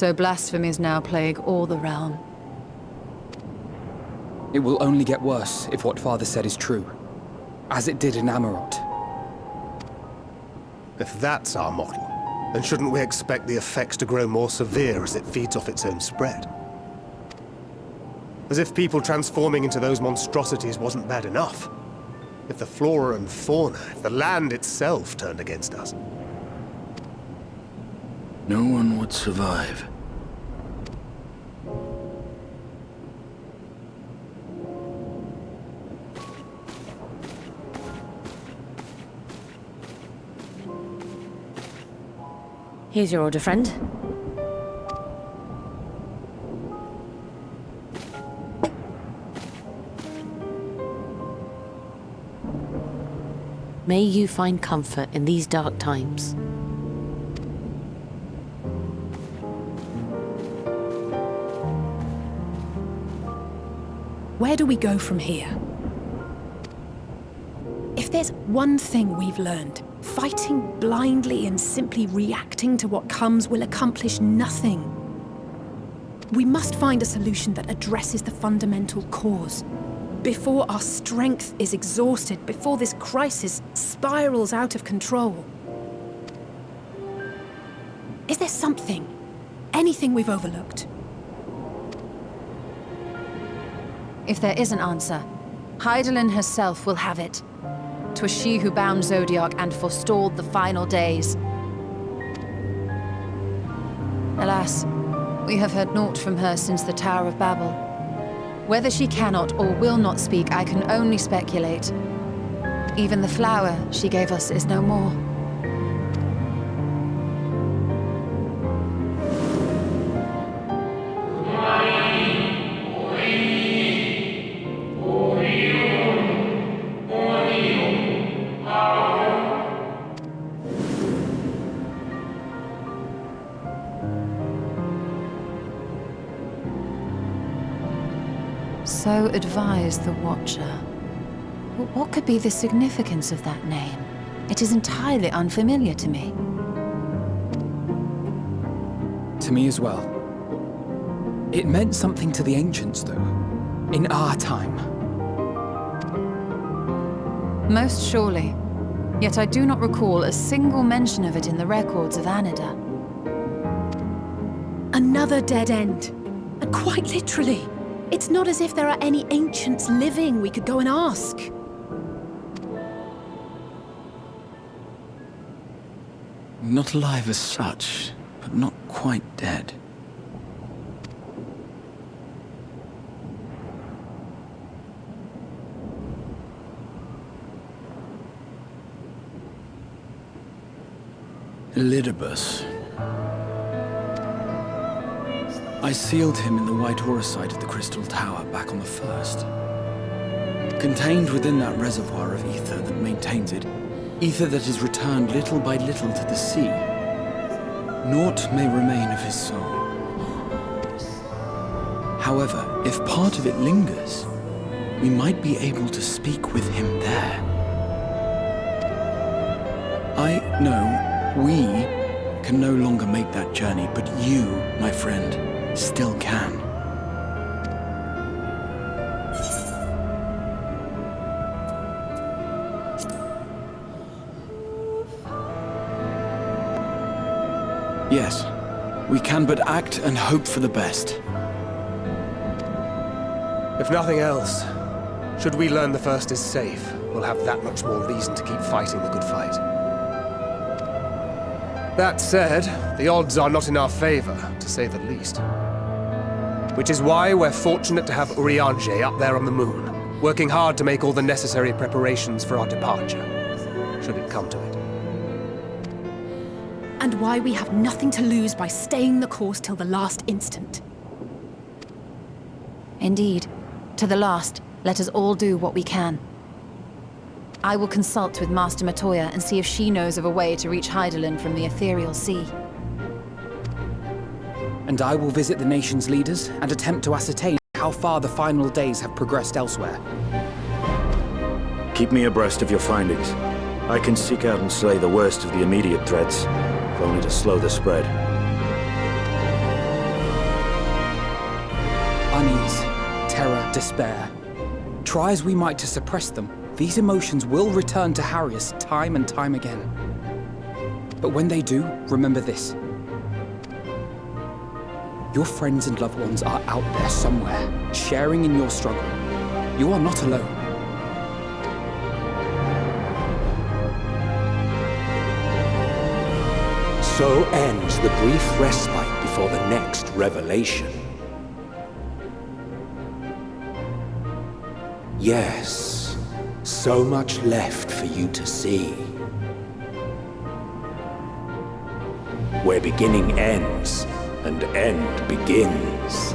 So blasphemies now plague all the realm. It will only get worse if what Father said is true. As it did in Amarot. If that's our model, then shouldn't we expect the effects to grow more severe as it feeds off its own spread? As if people transforming into those monstrosities wasn't bad enough. If the flora and fauna, if the land itself turned against us. No one would survive. Here's your order, friend. May you find comfort in these dark times. Where do we go from here? If there's one thing we've learned, fighting blindly and simply reacting to what comes will accomplish nothing. We must find a solution that addresses the fundamental cause. Before our strength is exhausted, before this crisis spirals out of control. Is there something, anything we've overlooked? If there is an answer, Hydaelyn herself will have it. 'Twas she who bound Zodiac and forestalled the final days. Alas, we have heard naught from her since the Tower of Babel. Whether she cannot or will not speak, I can only speculate. Even the flower she gave us is no more. So advised the Watcher. But what could be the significance of that name? It is entirely unfamiliar to me. To me as well. It meant something to the ancients, though. In our time. Most surely. Yet I do not recall a single mention of it in the records of Anida. Another dead end. And quite literally. It's not as if there are any ancients living we could go and ask. Not alive as such, but not quite dead. Elidibus. I sealed him in the white auracite of the Crystal Tower back on the first. Contained within that reservoir of ether that maintains it, ether that is returned little by little to the sea, naught may remain of his soul. However, if part of it lingers, we might be able to speak with him there. I know we can no longer make that journey, but you, my friend, still can. Yes, we can but act and hope for the best. If nothing else, should we learn the first is safe, we'll have that much more reason to keep fighting the good fight. That said, the odds are not in our favor, to say the least. Which is why we're fortunate to have Urianger up there on the moon, working hard to make all the necessary preparations for our departure, should it come to it. And why we have nothing to lose by staying the course till the last instant. Indeed. To the last, let us all do what we can. I will consult with Master Matoya and see if she knows of a way to reach Hydaelyn from the ethereal sea. And I will visit the nation's leaders and attempt to ascertain how far the final days have progressed elsewhere. Keep me abreast of your findings. I can seek out and slay the worst of the immediate threats, if only to slow the spread. unease, terror, despair. Try as we might to suppress them, these emotions will return to harry us time and time again. But when they do, remember this. Your friends and loved ones are out there somewhere, sharing in your struggle. You are not alone. So ends the brief respite before the next revelation. Yes, so much left for you to see. Where beginning ends and end begins.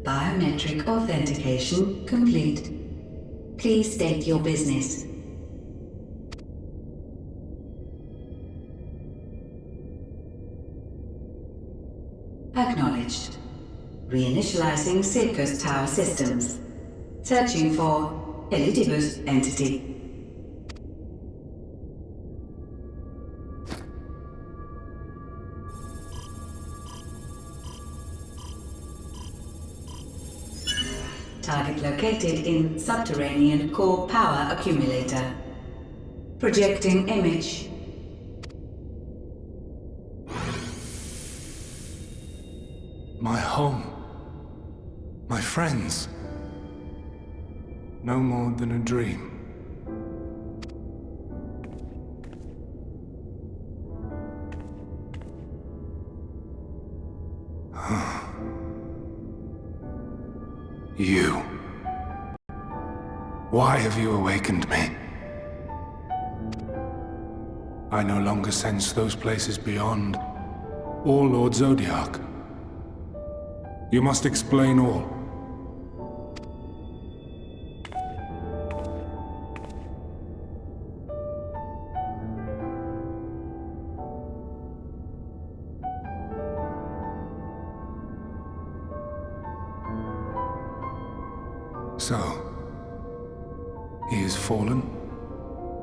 Biometric authentication complete. Please state your business. Acknowledged. Reinitializing Circus Tower systems. Searching for Elidibus entity. Target located in subterranean core power accumulator. Projecting image. My home. My friends. No more than a dream. You. Why have you awakened me? I no longer sense those places beyond, or Lord Zodiac. You must explain all. So, he is fallen,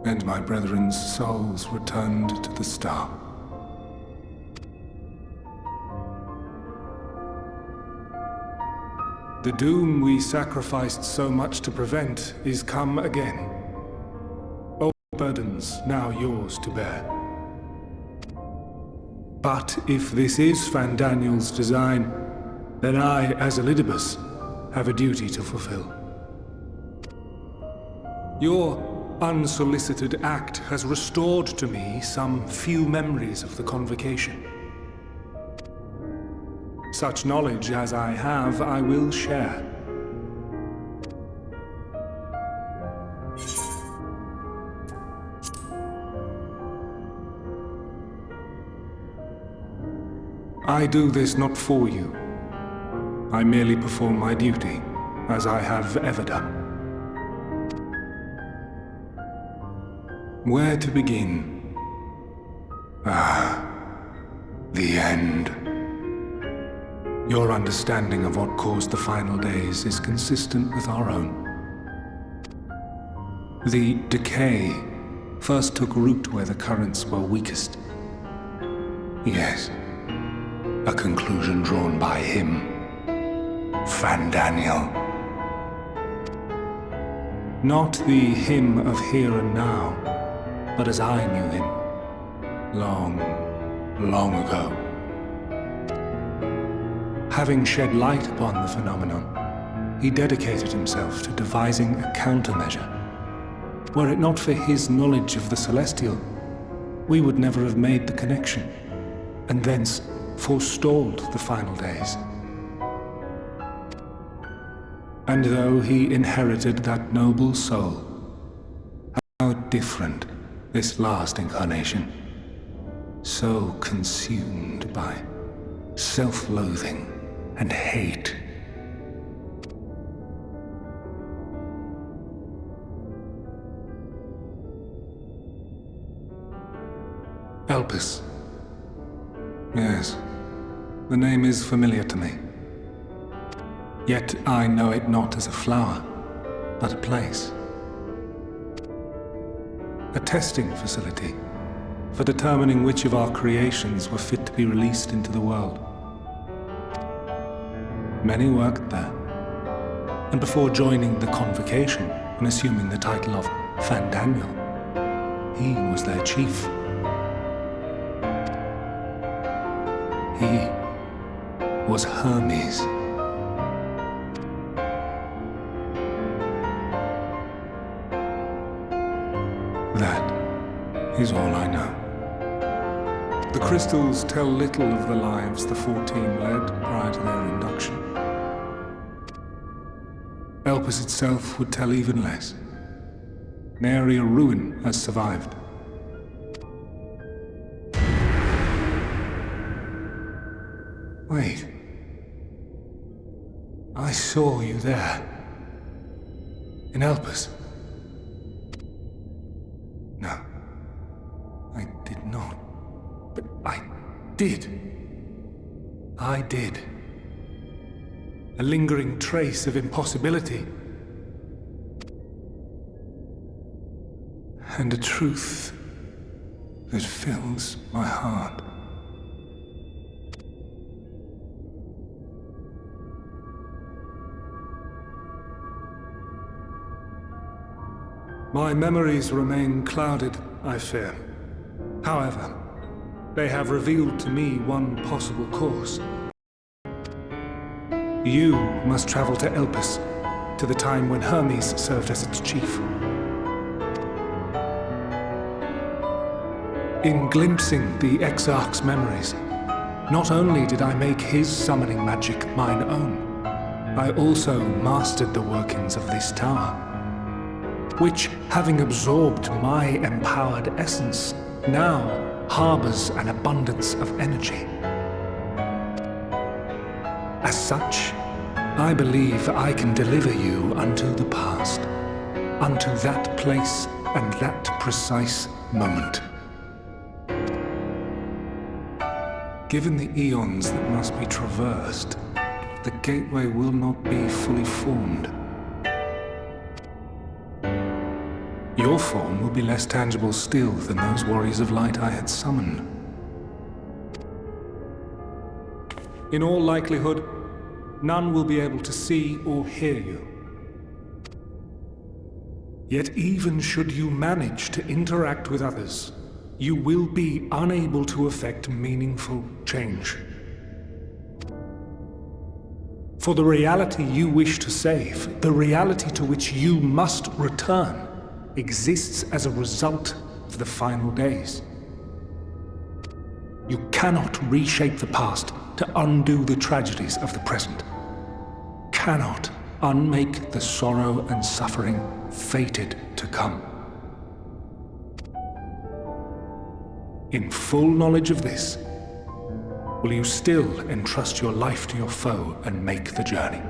and my brethren's souls returned to the star. The doom we sacrificed so much to prevent is come again. Old burdens now yours to bear. But if this is Fandaniel's design, then I, as Elidibus, have a duty to fulfill. Your unsolicited act has restored to me some few memories of the convocation. Such knowledge as I have, I will share. I do this not for you. I merely perform my duty, as I have ever done. Where to begin? The end. Your understanding of what caused the final days is consistent with our own. The decay first took root where the currents were weakest. Yes, a conclusion drawn by him, Fandaniel. Not the him of here and now, but as I knew him, long, long ago. Having shed light upon the phenomenon, he dedicated himself to devising a countermeasure. Were it not for his knowledge of the Celestial, we would never have made the connection, and thence forestalled the final days. And though he inherited that noble soul, how different this last incarnation, so consumed by self-loathing and hate. Elpis. Yes, the name is familiar to me. Yet I know it not as a flower, but a place. A testing facility for determining which of our creations were fit to be released into the world. Many worked there, and before joining the convocation and assuming the title of Fandaniel, he was their chief. He was Hermes. That is all I know. The crystals tell little of the lives the 14 led prior to their induction. Elpis itself would tell even less. Nary a ruin has survived. Wait. I saw you there. In Elpis. did. I did. A lingering trace of impossibility. And a truth that fills my heart. My memories remain clouded, I fear. However, they have revealed to me one possible course. You must travel to Elpis, to the time when Hermes served as its chief. In glimpsing the Exarch's memories, not only did I make his summoning magic mine own, I also mastered the workings of this tower, which, having absorbed my empowered essence, now harbors an abundance of energy. As such, I believe I can deliver you unto the past, unto that place and that precise moment. Given the eons that must be traversed, the gateway will not be fully formed. Your form will be less tangible still than those warriors of light I had summoned. In all likelihood, none will be able to see or hear you. Yet even should you manage to interact with others, you will be unable to effect meaningful change. For the reality you wish to save, the reality to which you must return, exists as a result of the final days. You cannot reshape the past to undo the tragedies of the present. Cannot unmake the sorrow and suffering fated to come. In full knowledge of this, will you still entrust your life to your foe and make the journey?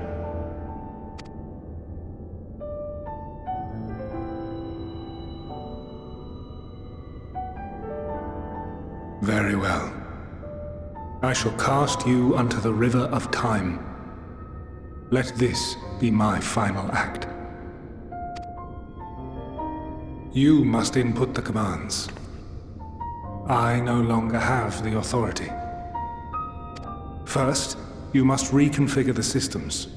Very well. I shall cast you unto the river of time. Let this be my final act. You must input the commands. I no longer have the authority. First, you must reconfigure the systems,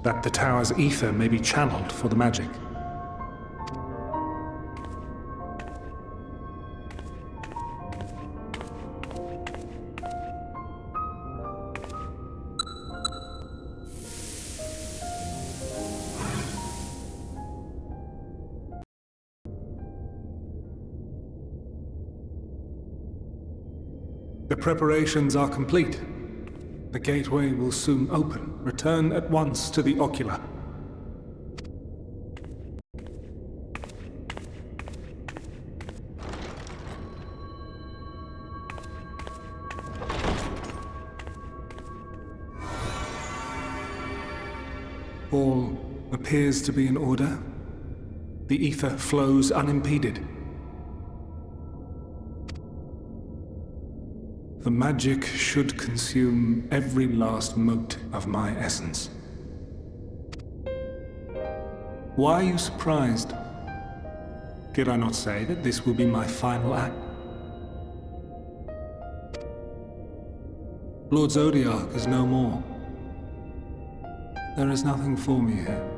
that the tower's ether may be channeled for the magic. The preparations are complete. The gateway will soon open. Return at once to the ocular. All appears to be in order. The ether flows unimpeded. The magic should consume every last mote of my essence. Why are you surprised? Did I not say that this will be my final act? Lord Zodiac is no more. There is nothing for me here.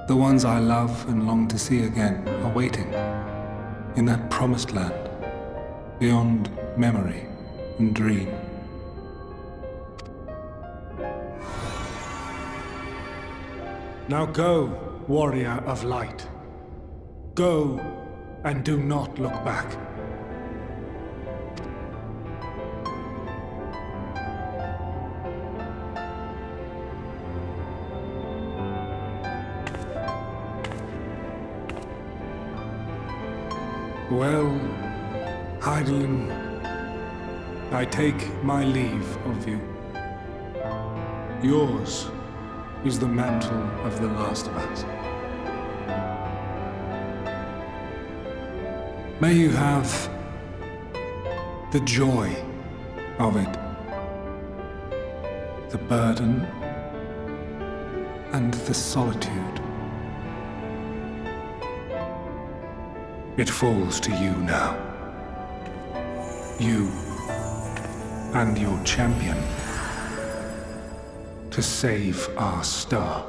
The ones I love and long to see again are waiting. In that promised land, beyond memory and dream. Now go, warrior of light. Go, and do not look back. Well, Heidelin, I take my leave of you. Yours is the mantle of the last of us. May you have The joy of it. The burden and the solitude. It falls to you now. You and your champion to save our star.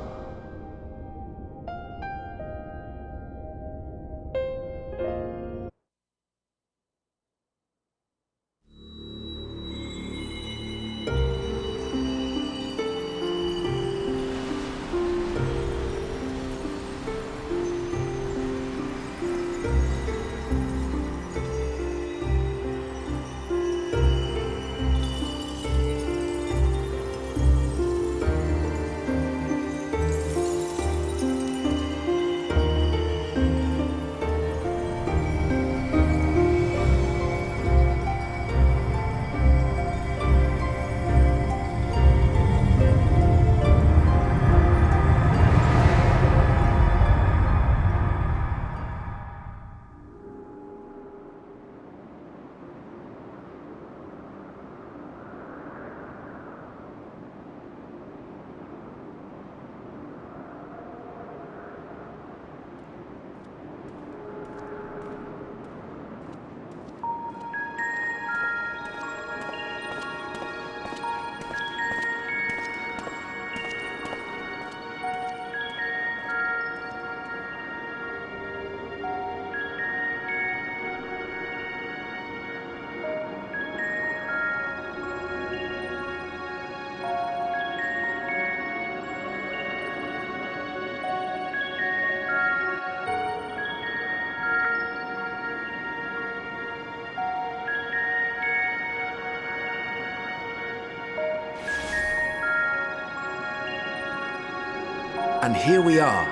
And here we are,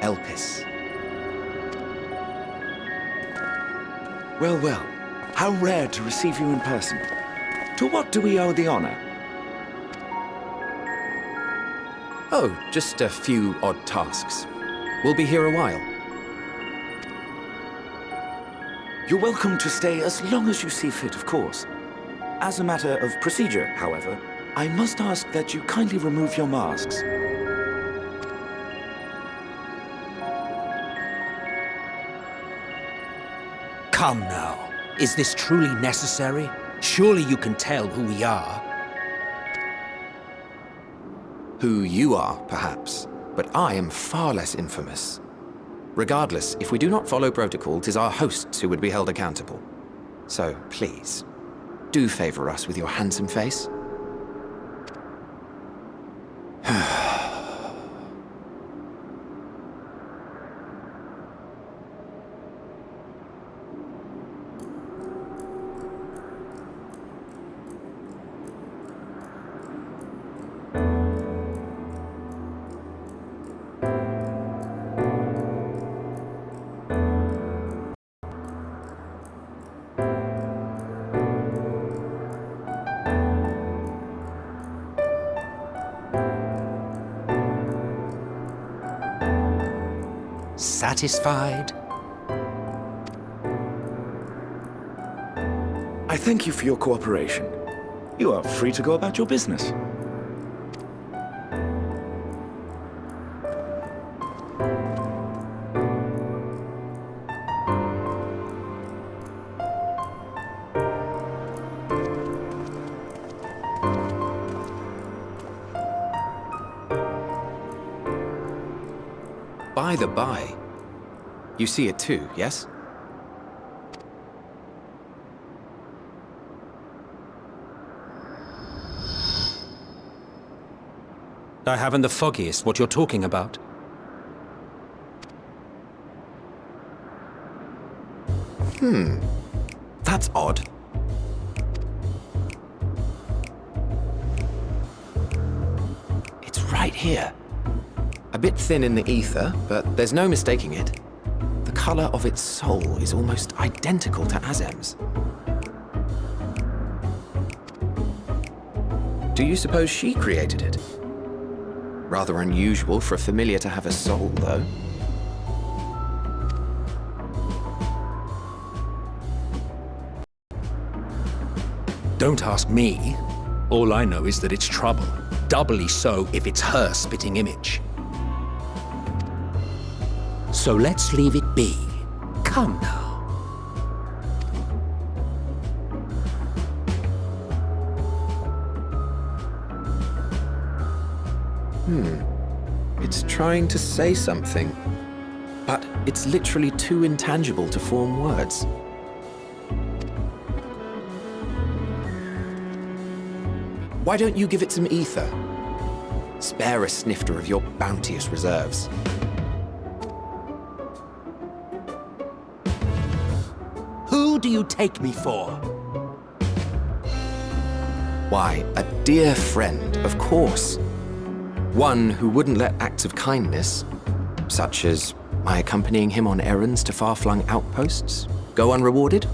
Elpis. Well, well, how rare to receive you in person. To what do we owe the honor? Oh, just a few odd tasks. We'll be here a while. You're welcome to stay as long as you see fit, of course. As a matter of procedure, however, I must ask that you kindly remove your masks. Come now. Is this truly necessary? Surely you can tell who we are. Who you are, perhaps, but I am far less infamous. Regardless, if we do not follow protocol, 'tis our hosts who would be held accountable. So, please, do favor us with your handsome face. Satisfied? I thank you for your cooperation. You are free to go about your business. By the by, you see it too, yes? I haven't the foggiest what you're talking about. That's odd. It's right here. A bit thin in the ether, but there's no mistaking it. The color of its soul is almost identical to Azem's. Do you suppose she created it? Rather unusual for a familiar to have a soul, though. Don't ask me. All I know is that it's trouble. Doubly so if it's her spitting image. So let's leave it be. Come now. It's trying to say something, but it's literally too intangible to form words. Why don't you give it some ether? Spare a snifter of your bounteous reserves. Who do you take me for? Why, a dear friend, of course. One who wouldn't let acts of kindness, such as my accompanying him on errands to far-flung outposts, go unrewarded?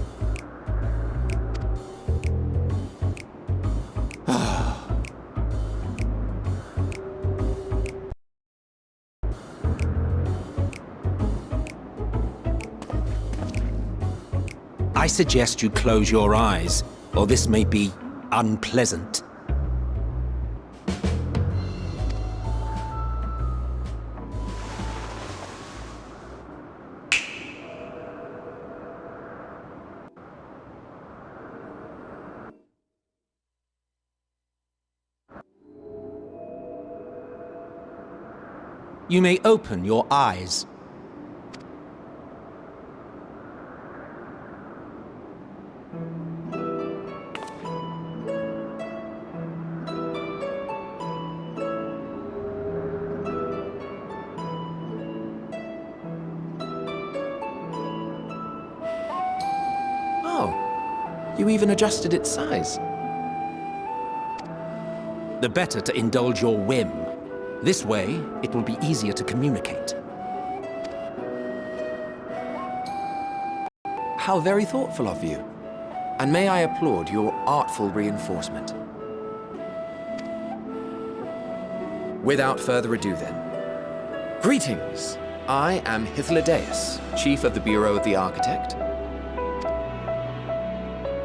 I suggest you close your eyes, or this may be unpleasant. You may open your eyes. Oh, you even adjusted its size. The better to indulge your whim. This way, it will be easier to communicate. How very thoughtful of you. And may I applaud your artful reinforcement. Without further ado then. Greetings! I am Hythlodaeus, Chief of the Bureau of the Architect.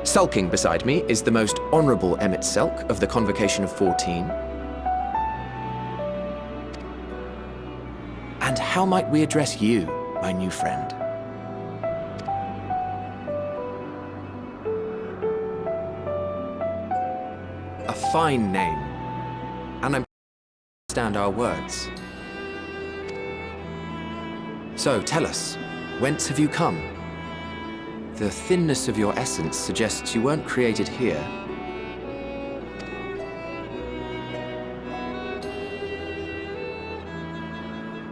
Sulking beside me is the most honorable Emmett Selk of the Convocation of 14. And how might we address you, my new friend? A fine name, and I'm understand our words. So tell us, whence have you come? The thinness of your essence suggests you weren't created here.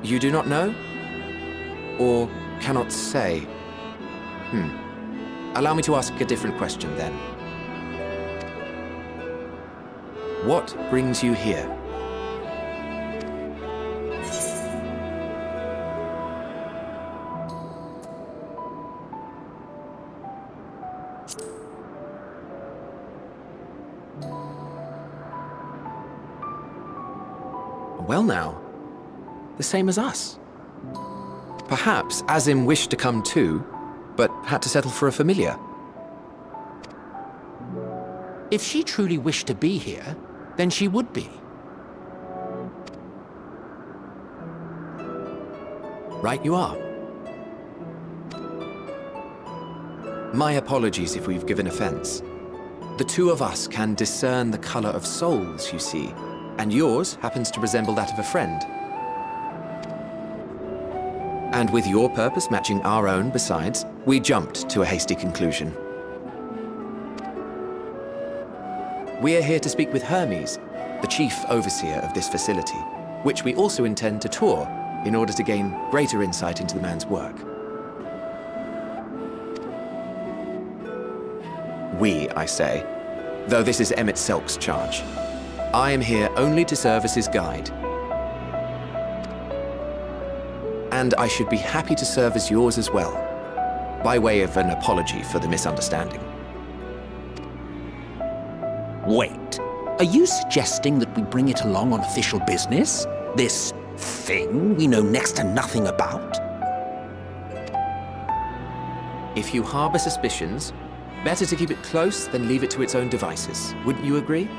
You do not know? Or cannot say? Allow me to ask a different question then. What brings you here? Well now, the same as us. Perhaps Azim wished to come too, but had to settle for a familiar. If she truly wished to be here, then she would be. Right you are. My apologies if we've given offense. The two of us can discern the color of souls, you see, and yours happens to resemble that of a friend. And with your purpose matching our own besides, we jumped to a hasty conclusion. We are here to speak with Hermes, the chief overseer of this facility, which we also intend to tour in order to gain greater insight into the man's work. We, I say, though this is Emmett Selk's charge. I am here only to serve as his guide. And I should be happy to serve as yours as well, by way of an apology for the misunderstanding. Wait, are you suggesting that we bring it along on official business? This thing we know next to nothing about? If you harbor suspicions, Better to keep it close than leave it to its own devices. Wouldn't you agree?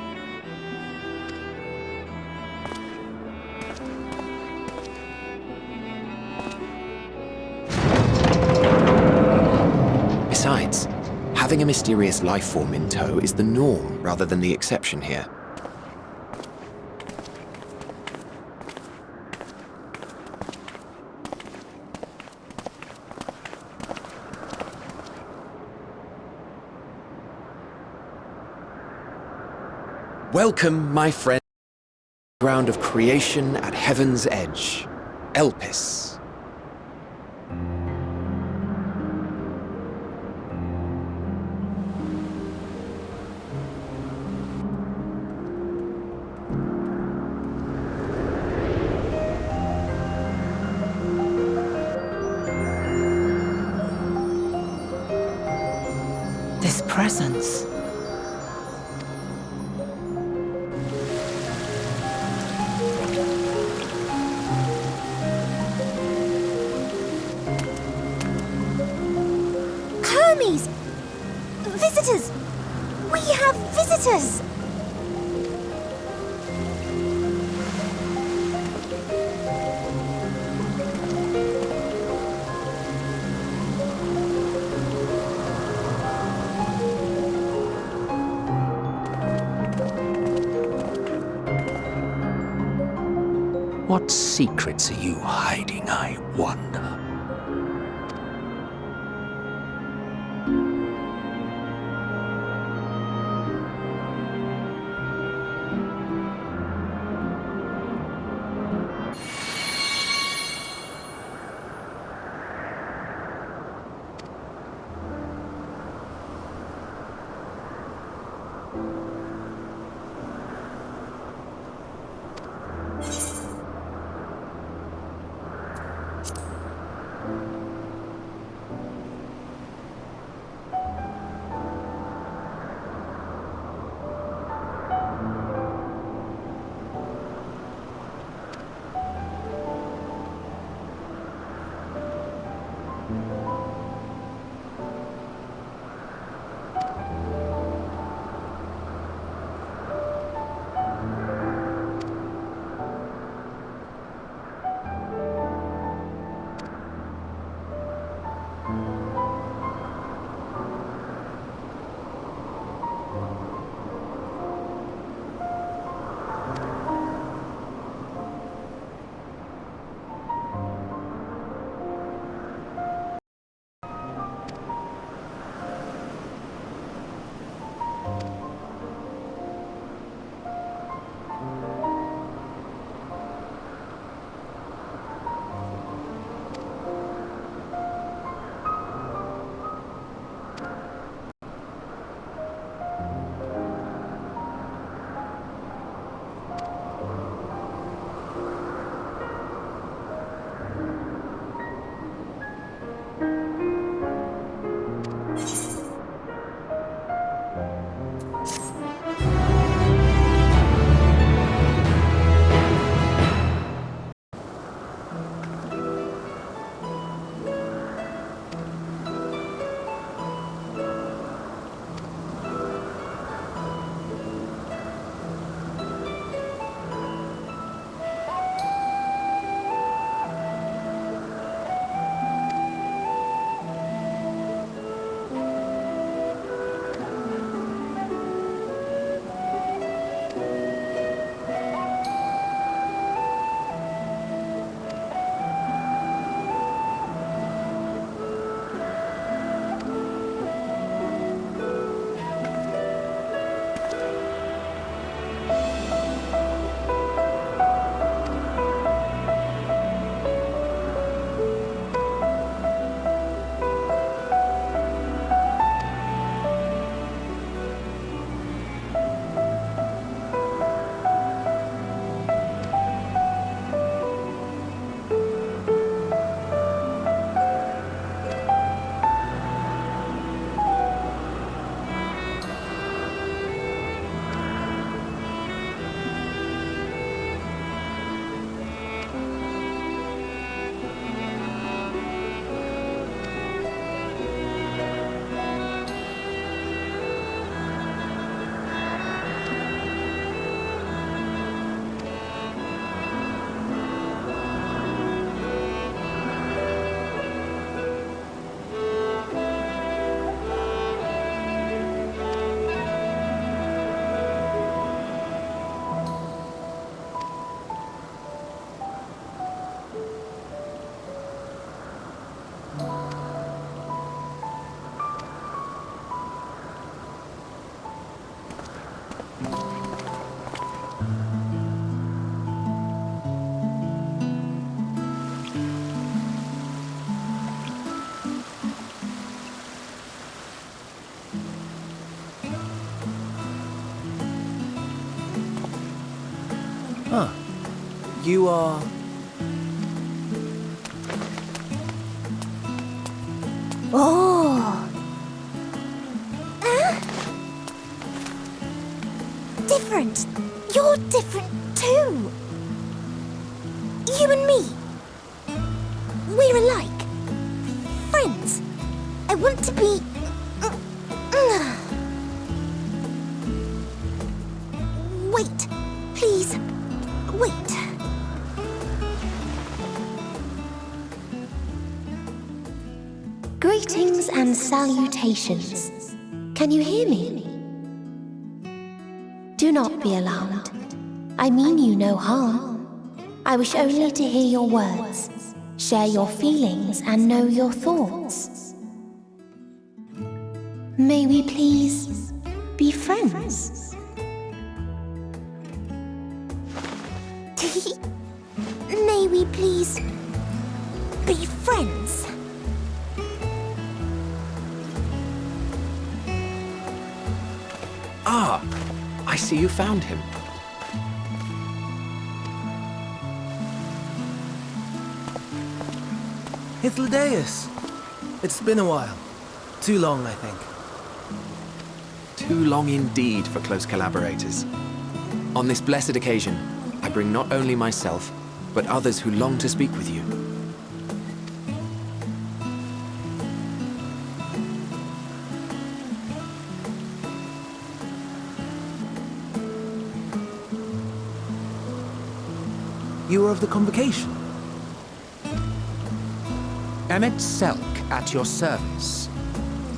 Besides, having a mysterious life form in tow is the norm rather than the exception here. Welcome, my friend, to the ground of creation at Heaven's Edge, Elpis. This presence. Hermes! Visitors! We have visitors! What secrets are you hiding, I wonder? You are... Oh. Different. You're different too. You and me. We're alike. Friends. I want to be... Wait. Please. Wait. Greetings and salutations. Can you hear me? Do not be alarmed. I mean you no harm. I wish only to hear your words, share your feelings, and know your thoughts. May we please be friends? May we please be friends? Ah, I see you found him. It's Ladeus. It's been a while. Too long, I think. Too long indeed for close collaborators. On this blessed occasion, I bring not only myself, but others who long to speak with you. You are of the Convocation? Emmet Selk at your service.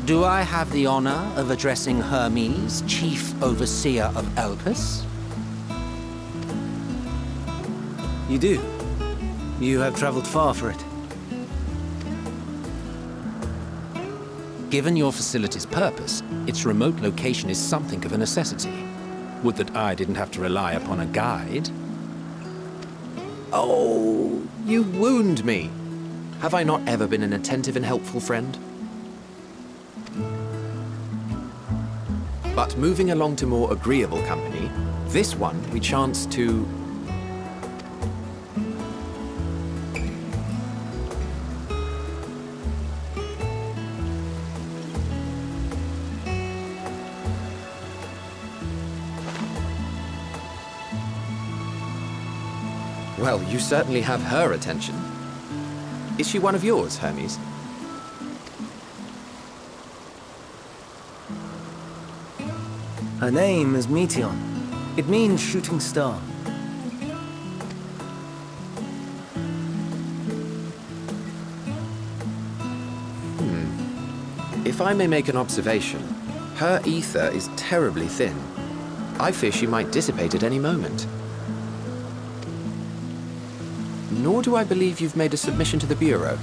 Do I have the honor of addressing Hermes, Chief Overseer of Elpis? You do. You have traveled far for it. Given your facility's purpose, its remote location is something of a necessity. Would that I didn't have to rely upon a guide. Oh, you wound me. Have I not ever been an attentive and helpful friend? But moving along to more agreeable company, this one we chance to... Well, you certainly have her attention. Is she one of yours, Hermes? Her name is Meteon. It means shooting star. If I may make an observation, her ether is terribly thin. I fear she might dissipate at any moment. Nor do I believe you've made a submission to the Bureau.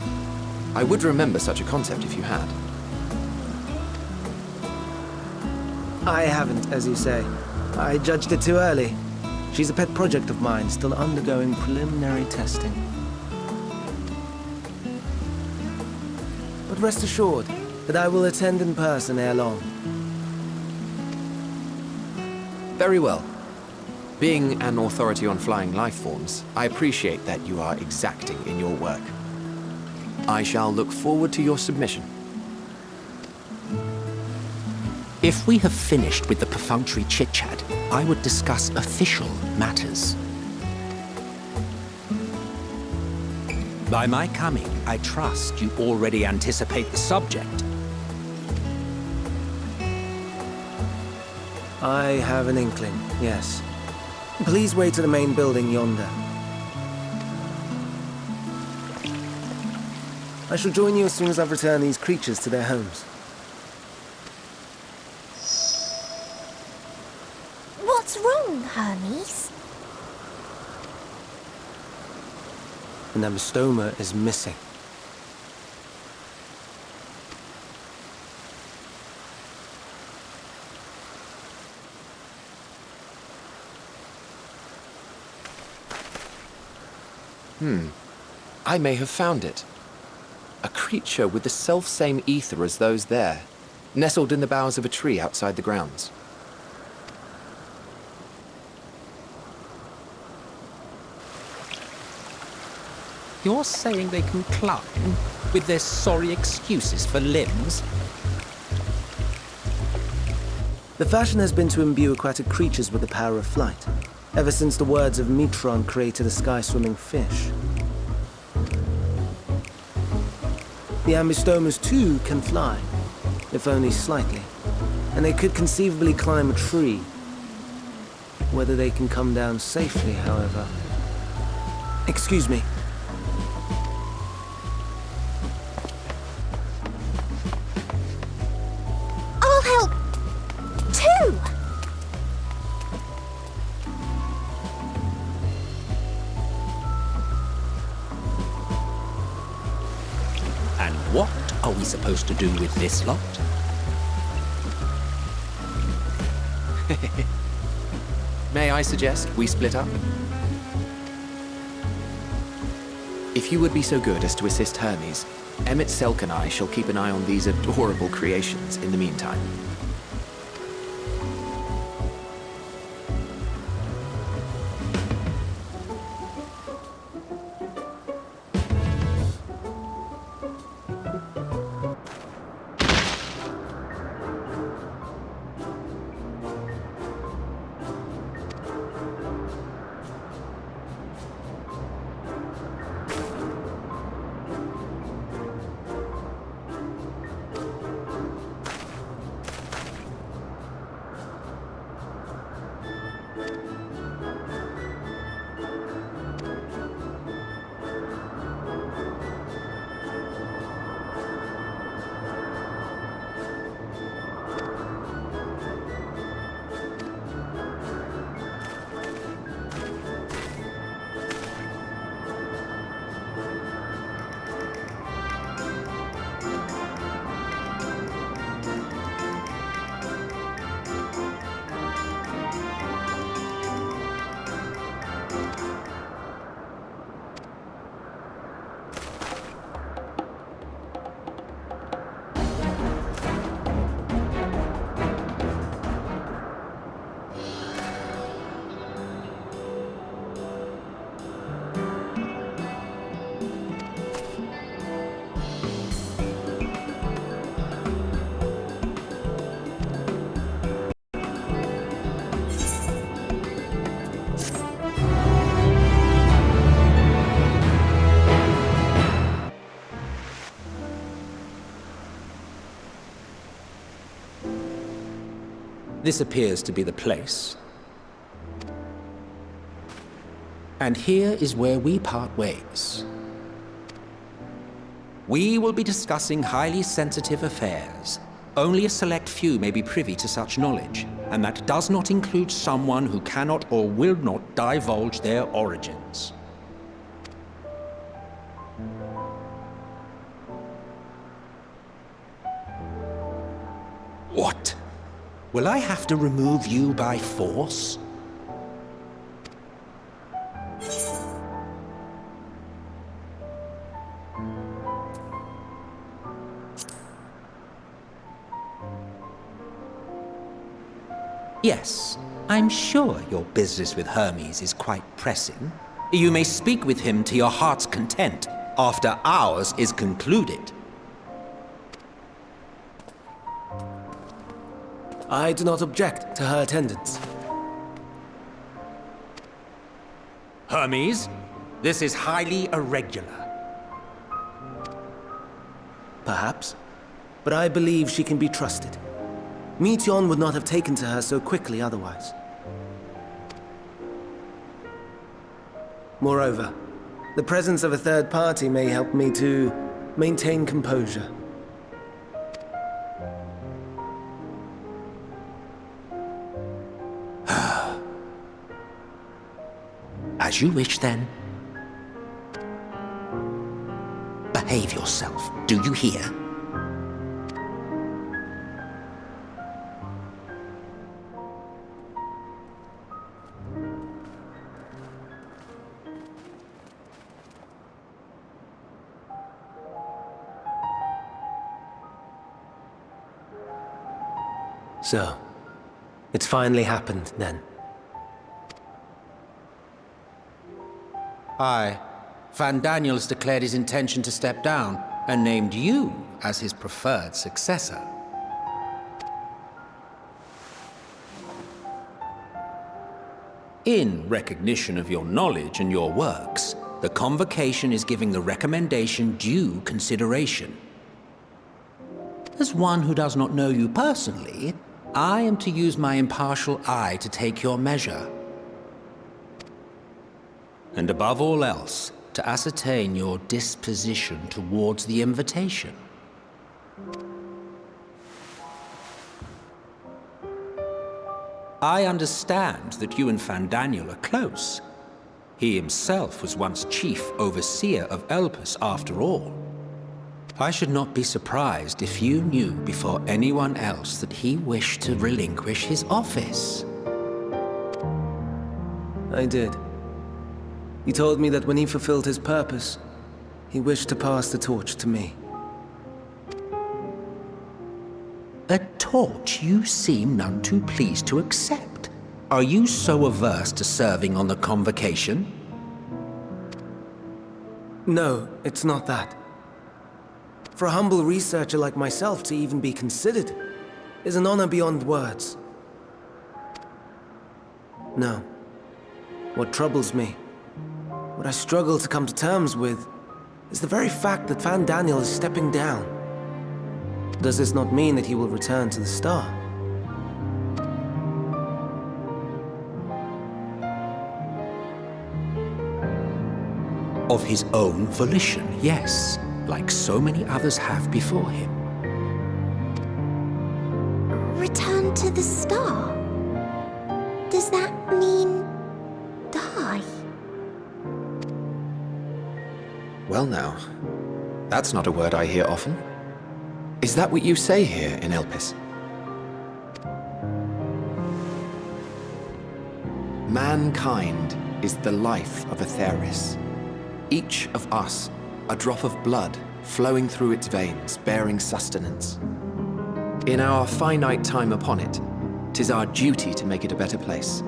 I would remember such a concept if you had. I haven't, as you say. I judged it too early. She's a pet project of mine, still undergoing preliminary testing. But rest assured that I will attend in person ere long. Very well. Being an authority on flying life forms, I appreciate that you are exacting in your work. I shall look forward to your submission. If we have finished with the perfunctory chit-chat, I would discuss official matters. By my coming, I trust you already anticipate the subject. I have an inkling, yes. Please wait to the main building yonder. I shall join you as soon as I've returned these creatures to their homes. What's wrong, Hermes? The Namastoma is missing. I may have found it. A creature with the self-same ether as those there, nestled in the boughs of a tree outside the grounds. You're saying they can climb with their sorry excuses for limbs? The fashion has been to imbue aquatic creatures with the power of flight, ever since the words of Mitron created a sky-swimming fish. The Ambistomas too can fly, if only slightly, and they could conceivably climb a tree. Whether they can come down safely, however... Excuse me. I'll help, too! And what are we supposed to do with this lot? May I suggest we split up? If you would be so good as to assist Hermes, Emmett Selk and I shall keep an eye on these adorable creations in the meantime. This appears to be the place. And here is where we part ways. We will be discussing highly sensitive affairs. Only a select few may be privy to such knowledge, and that does not include someone who cannot or will not divulge their origins. What? Will I have to remove you by force? Yes, I'm sure your business with Hermes is quite pressing. You may speak with him to your heart's content after ours is concluded. I do not object to her attendance. Hermes, this is highly irregular. Perhaps, but I believe she can be trusted. Meteion would not have taken to her so quickly otherwise. Moreover, the presence of a third party may help me to maintain composure. As you wish, then. Behave yourself, do you hear? So, it's finally happened, then. Aye, Fandaniel's declared his intention to step down and named you as his preferred successor. In recognition of your knowledge and your works, the Convocation is giving the recommendation due consideration. As one who does not know you personally, I am to use my impartial eye to take your measure. And above all else, to ascertain your disposition towards the invitation. I understand that you and Fandaniel are close. He himself was once chief overseer of Elpis after all. I should not be surprised if you knew before anyone else that he wished to relinquish his office. I did. He told me that when he fulfilled his purpose, he wished to pass the torch to me. A torch you seem none too pleased to accept. Are you so averse to serving on the Convocation? No, it's not that. For a humble researcher like myself to even be considered is an honor beyond words. No. What troubles me, what I struggle to come to terms with, is the very fact that Fandaniel is stepping down. Does this not mean that he will return to the Star? Of his own volition, yes, like so many others have before him. Return to the Star? Does that mean die? Well now, that's not a word I hear often. Is that what you say here in Elpis? Mankind is the life of Aetheris. Each of us, a drop of blood flowing through its veins, bearing sustenance. In our finite time upon it, 'tis our duty to make it a better place,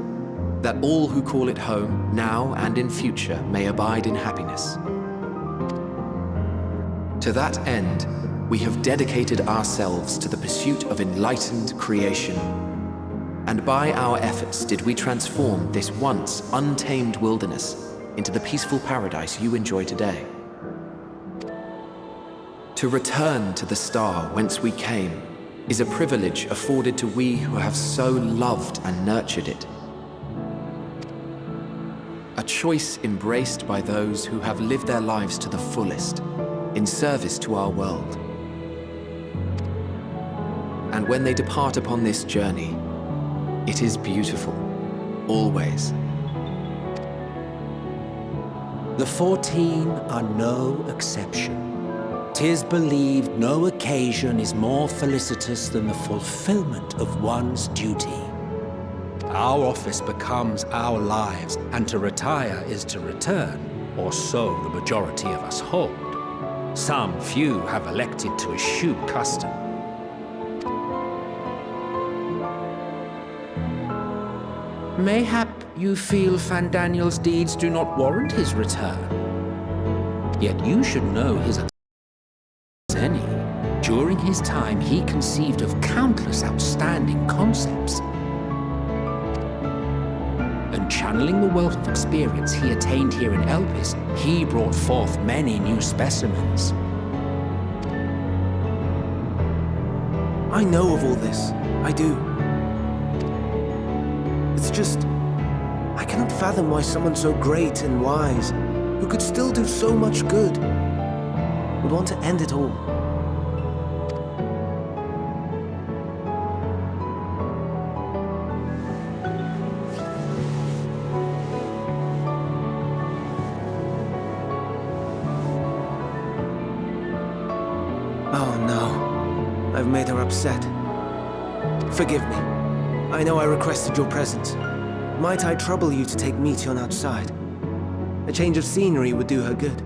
that all who call it home, now and in future, may abide in happiness. To that end, we have dedicated ourselves to the pursuit of enlightened creation. And by our efforts did we transform this once untamed wilderness into the peaceful paradise you enjoy today. To return to the Star whence we came is a privilege afforded to we who have so loved and nurtured it. A choice embraced by those who have lived their lives to the fullest, in service to our world. And when they depart upon this journey, it is beautiful, always. The 14 are no exception. 'Tis believed no occasion is more felicitous than the fulfillment of one's duty. Our office becomes our lives, and to retire is to return, or so the majority of us hold. Some few have elected to eschew custom. Mayhap you feel Fandaniel's deeds do not warrant his return. Yet you should know his any. During his time, he conceived of countless outstanding concepts. And channeling the wealth of experience he attained here in Elpis, he brought forth many new specimens. I know of all this. I do. It's just, I cannot fathom why someone so great and wise, who could still do so much good, would want to end it all. Oh no, I've made her upset. Forgive me. I know I requested your presence. Might I trouble you to take Meteon outside? A change of scenery would do her good.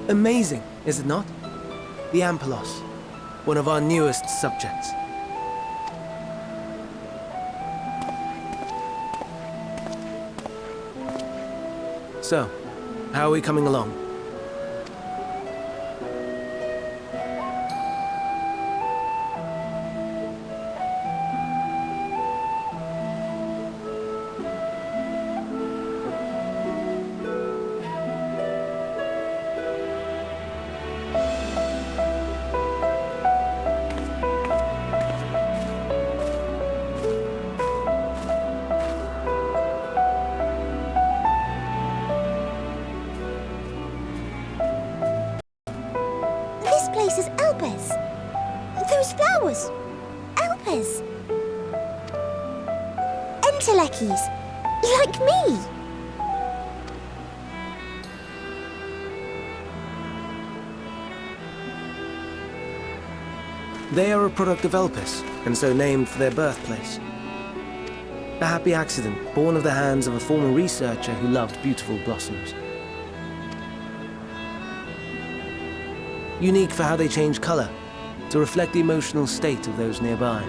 Amazing, is it not? The Ampelos, one of our newest subjects. So, how are we coming along? This place is Elpis. Those flowers. Elpis. Entelekis. Like me. They are a product of Elpis, and so named for their birthplace. A happy accident, born of the hands of a former researcher who loved beautiful blossoms. Unique for how they change color, to reflect the emotional state of those nearby.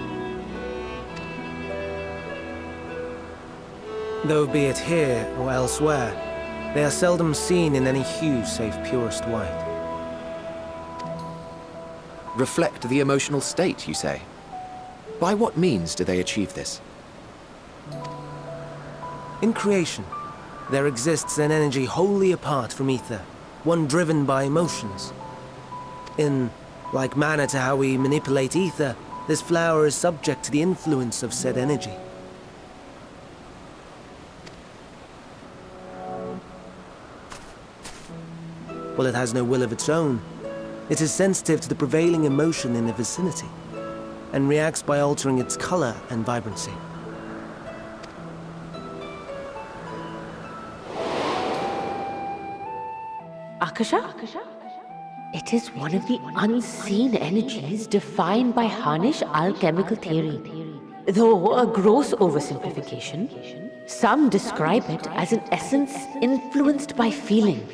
Though be it here or elsewhere, they are seldom seen in any hue save purest white. Reflect the emotional state, you say? By what means do they achieve this? In creation, there exists an energy wholly apart from ether, one driven by emotions. In like manner to how we manipulate ether, this flower is subject to the influence of said energy. While it has no will of its own, it is sensitive to the prevailing emotion in the vicinity, and reacts by altering its color and vibrancy. Akasha? It is one of the unseen energies defined by Harnish alchemical theory. Though a gross oversimplification, some describe it as an essence influenced by feeling.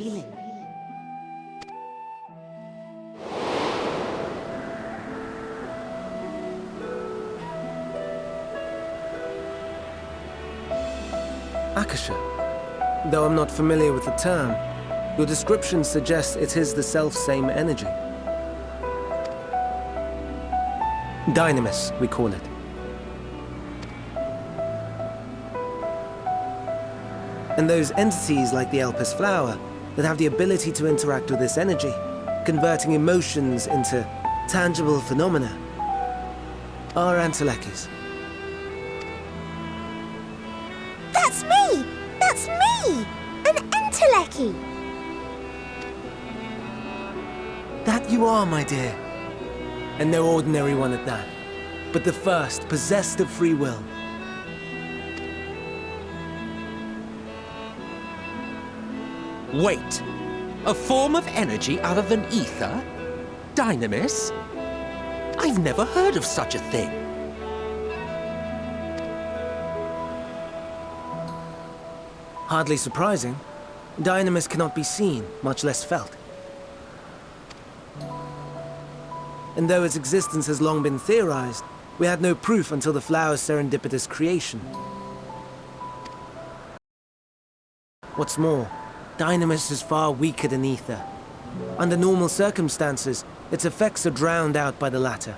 Akasha. Though I'm not familiar with the term, your description suggests it is the self-same energy. Dynamis, we call it. And those entities like the Elpis flower that have the ability to interact with this energy, converting emotions into tangible phenomena, are Entelekis. That's me! That's me! An Enteleki! That you are, my dear. And no ordinary one at that, but the first possessed of free will. Wait. A form of energy other than ether? Dynamis? I've never heard of such a thing. Hardly surprising. Dynamis cannot be seen, much less felt. And though its existence has long been theorized, we had no proof until the flower's serendipitous creation. What's more, Dynamis is far weaker than ether. Under normal circumstances, its effects are drowned out by the latter.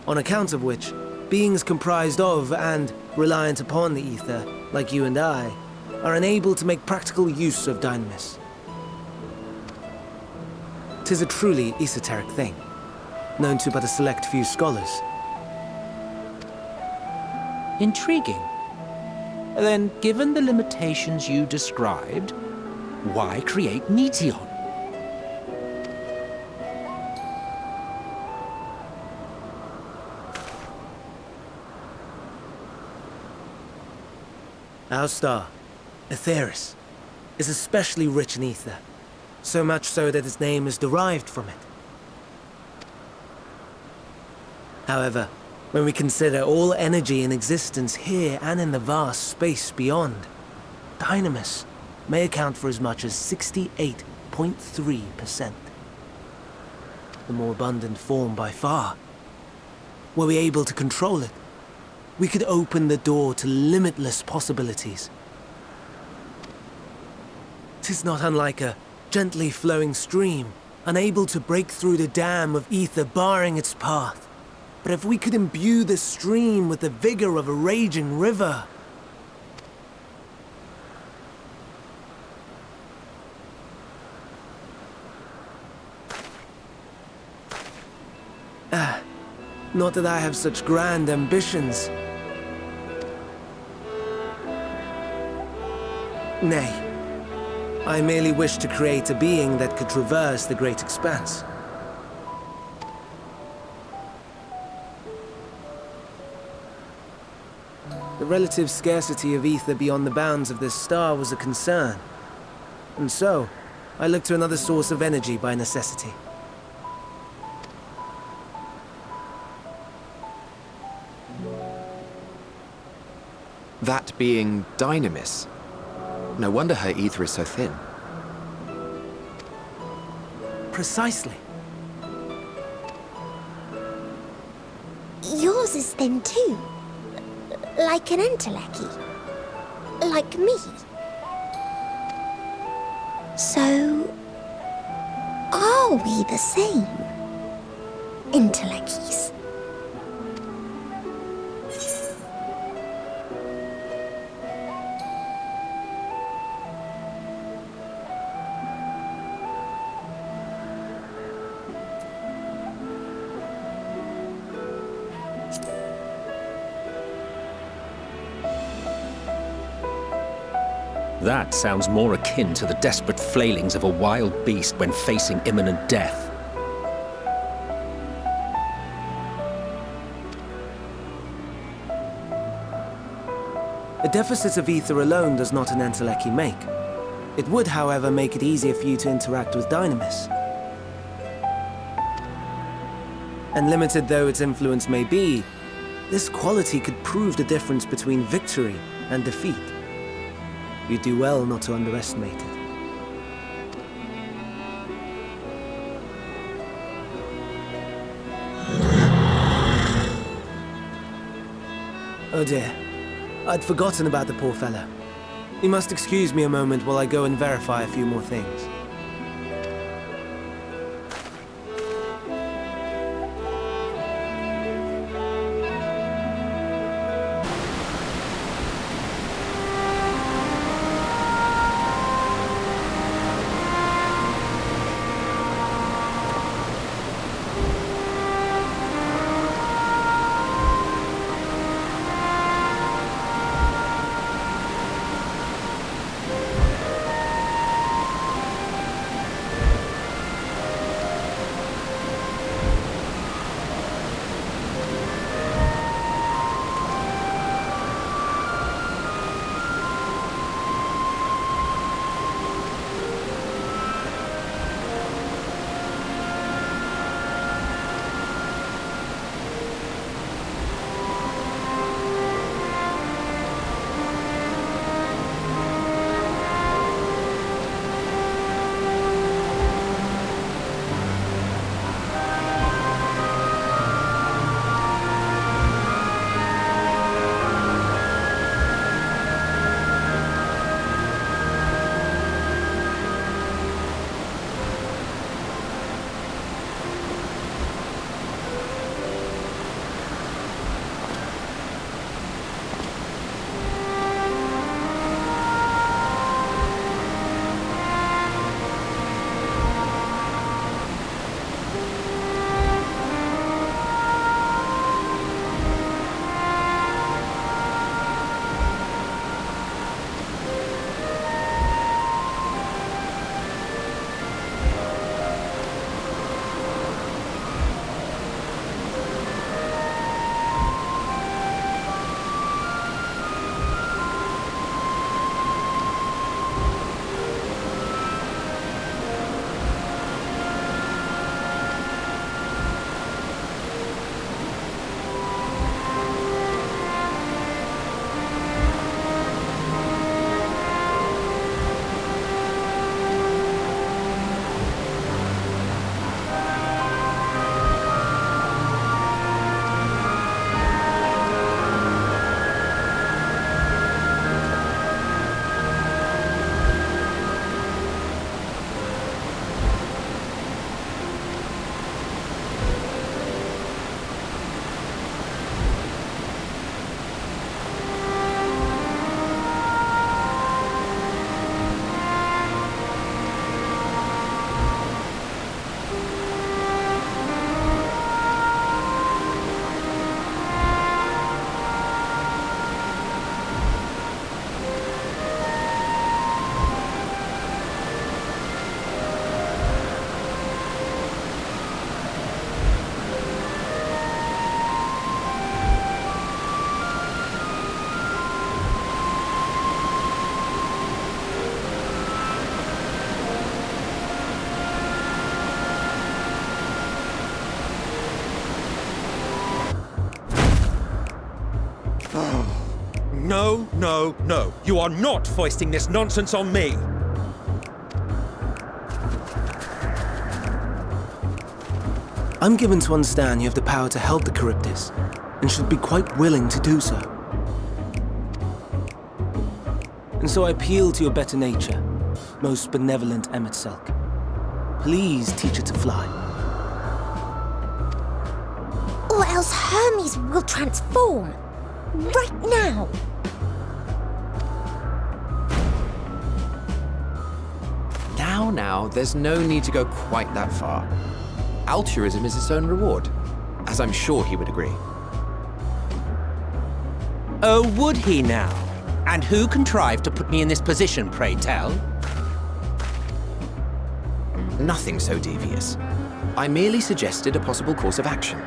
On account of which, beings comprised of and reliant upon the ether, like you and I, are unable to make practical use of Dynamis. 'Tis a truly esoteric thing, known to but a select few scholars. Intriguing. Then, given the limitations you described, why create Netion? Our star, Aetheris, is especially rich in ether, so much so that its name is derived from it. However, when we consider all energy in existence here and in the vast space beyond, Dynamis may account for as much as 68.3%. The more abundant form by far. Were we able to control it, we could open the door to limitless possibilities. 'Tis not unlike a gently flowing stream, unable to break through the dam of ether barring its path. But if we could imbue the stream with the vigor of a raging river... Not that I have such grand ambitions. Nay, I merely wish to create a being that could traverse the great expanse. The relative scarcity of ether beyond the bounds of this star was a concern. And so, I looked to another source of energy by necessity. That being Dynamis. No wonder her ether is so thin. Precisely. Yours is thin too. Like an entelechy. Like me. So... are we the same? Entelecchies. That sounds more akin to the desperate flailings of a wild beast when facing imminent death. A deficit of ether alone does not an entelechy make. It would, however, make it easier for you to interact with Dynamis. And limited though its influence may be, this quality could prove the difference between victory and defeat. You do well not to underestimate it. Oh dear. I'd forgotten about the poor fellow. You must excuse me a moment while I go and verify a few more things. No, no, no. You are not foisting this nonsense on me. I'm given to understand you have the power to help the Charybdis, and should be quite willing to do so. And so I appeal to your better nature, most benevolent Emet-Selch. Please teach her to fly. Or else Hermes will transform. Right now. Now, there's no need to go quite that far. Altruism is its own reward, as I'm sure he would agree. Oh, would he now? And who contrived to put me in this position, pray tell? Nothing so devious. I merely suggested a possible course of action.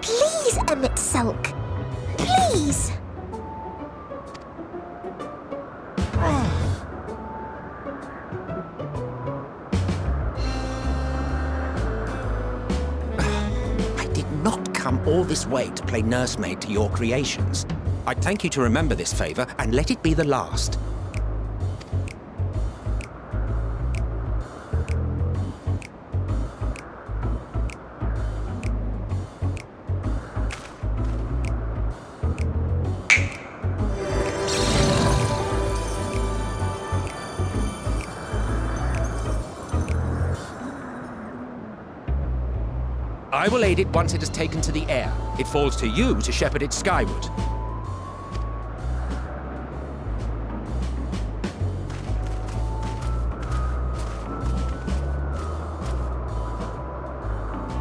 Please, Emet-Selch. Please. Come all this way to play nursemaid to your creations. I'd thank you to remember this favor and let it be the last. I will aid it once it is taken to the air. It falls to you to shepherd it skyward.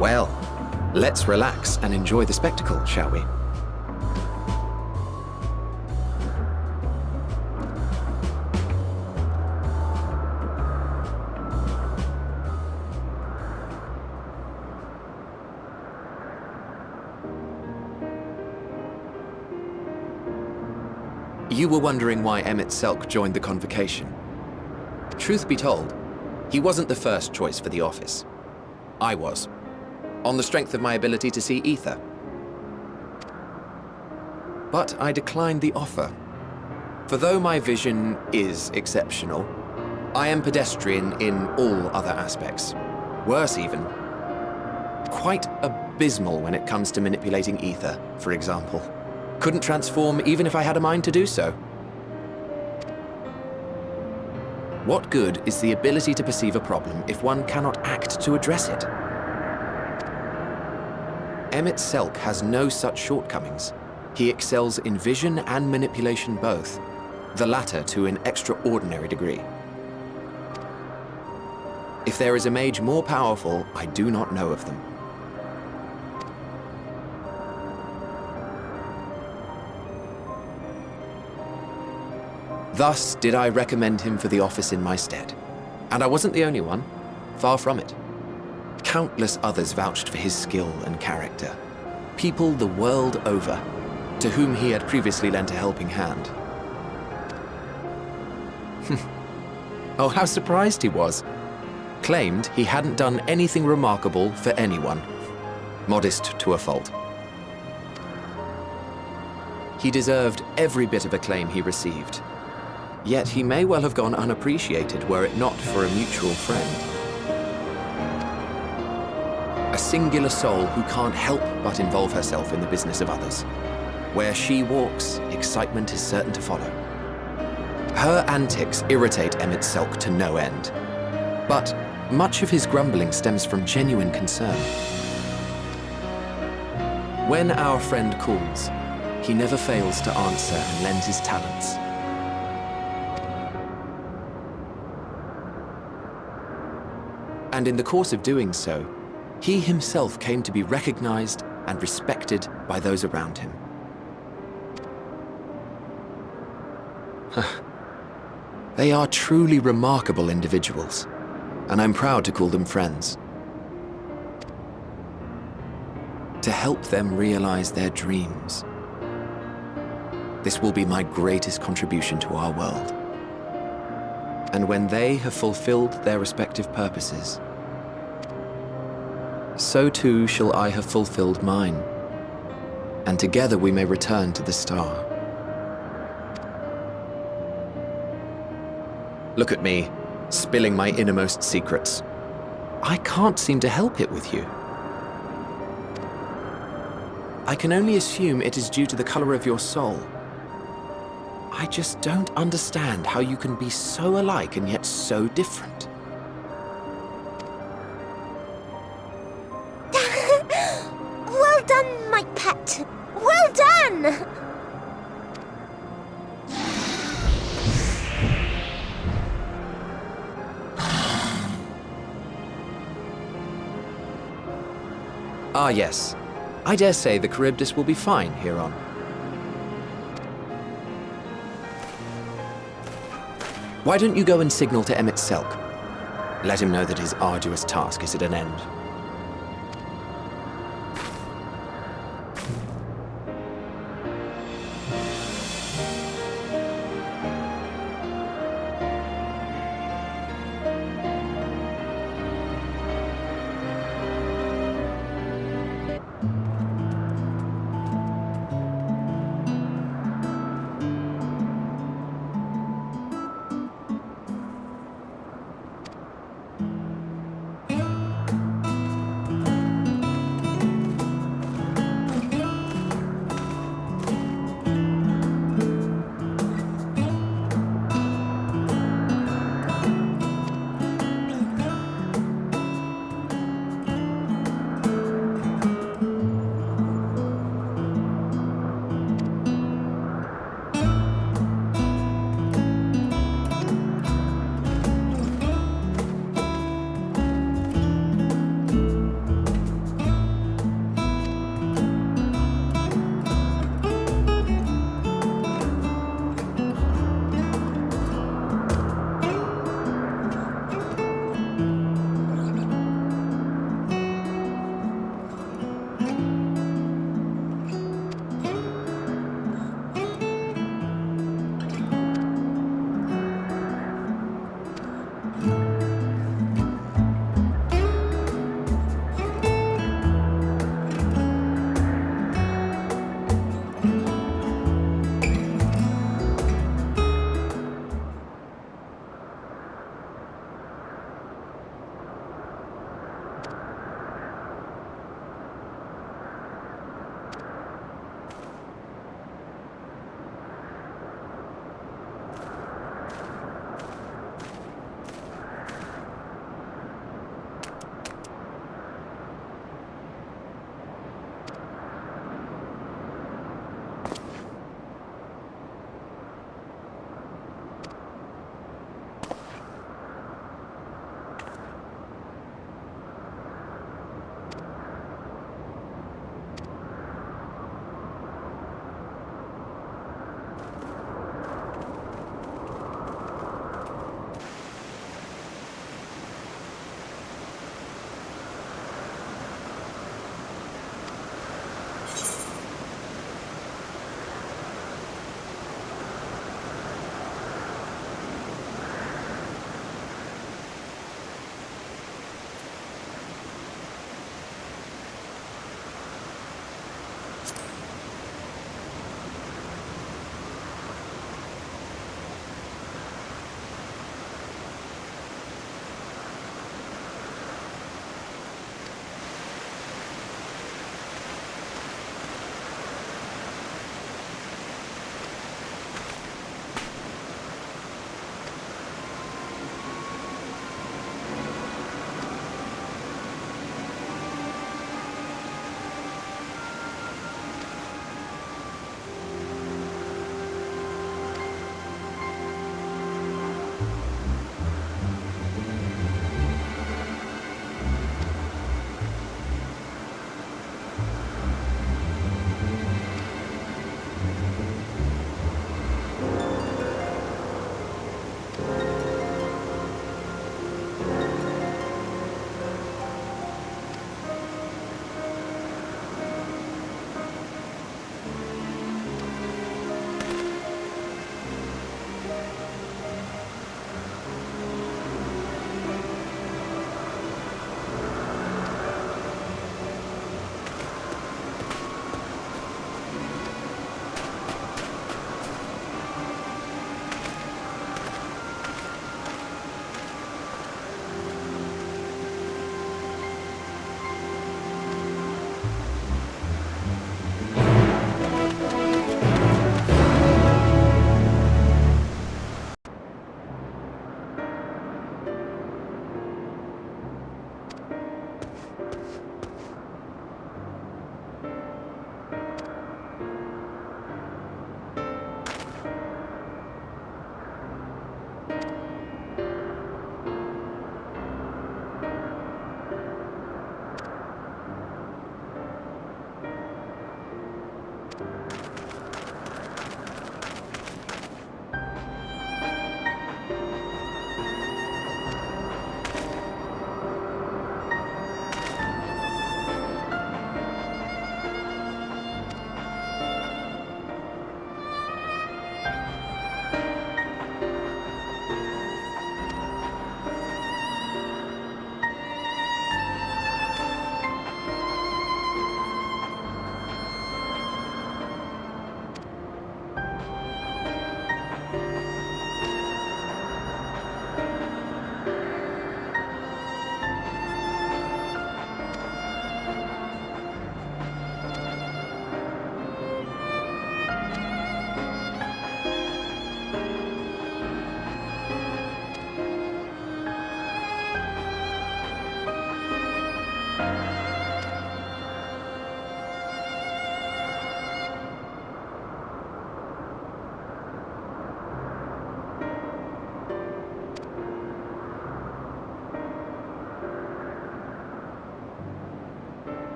Well, let's relax and enjoy the spectacle, shall we? You were wondering why Emet-Selch joined the convocation. Truth be told, he wasn't the first choice for the office. I was, on the strength of my ability to see ether. But I declined the offer. For though my vision is exceptional, I am pedestrian in all other aspects. Worse even, quite abysmal when it comes to manipulating ether, for example. Couldn't transform even if I had a mind to do so. What good is the ability to perceive a problem if one cannot act to address it? Emet-Selch has no such shortcomings. He excels in vision and manipulation both, the latter to an extraordinary degree. If there is a mage more powerful, I do not know of them. Thus did I recommend him for the office in my stead. And I wasn't the only one. Far from it. Countless others vouched for his skill and character. People the world over, to whom he had previously lent a helping hand. Oh, how surprised he was. Claimed he hadn't done anything remarkable for anyone. Modest to a fault. He deserved every bit of acclaim he received. Yet he may well have gone unappreciated were it not for a mutual friend. A singular soul who can't help but involve herself in the business of others. Where she walks, excitement is certain to follow. Her antics irritate Emet-Selch to no end. But much of his grumbling stems from genuine concern. When our friend calls, he never fails to answer and lend his talents. And in the course of doing so, he himself came to be recognized and respected by those around him. They are truly remarkable individuals, and I'm proud to call them friends. To help them realize their dreams. This will be my greatest contribution to our world. And when they have fulfilled their respective purposes, so too shall I have fulfilled mine, and together we may return to the star. Look at me, spilling my innermost secrets. I can't seem to help it with you. I can only assume it is due to the color of your soul. I just don't understand how you can be so alike and yet so different. Well done, my pet. Well done! Ah, yes. I dare say the Charybdis will be fine hereon. Why don't you go and signal to Emmett Selk? Let him know that his arduous task is at an end.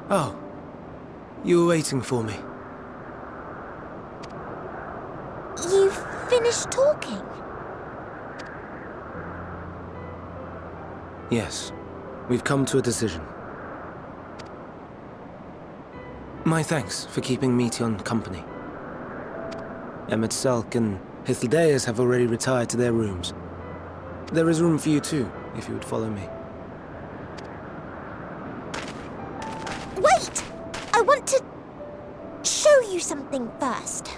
Oh. You were waiting for me. You've finished talking? Yes. We've come to a decision. My thanks for keeping Meteon company. Emmett Selk and Hythlodaeus have already retired to their rooms. There is room for you too, if you would follow me. Wait! I want to show you something first.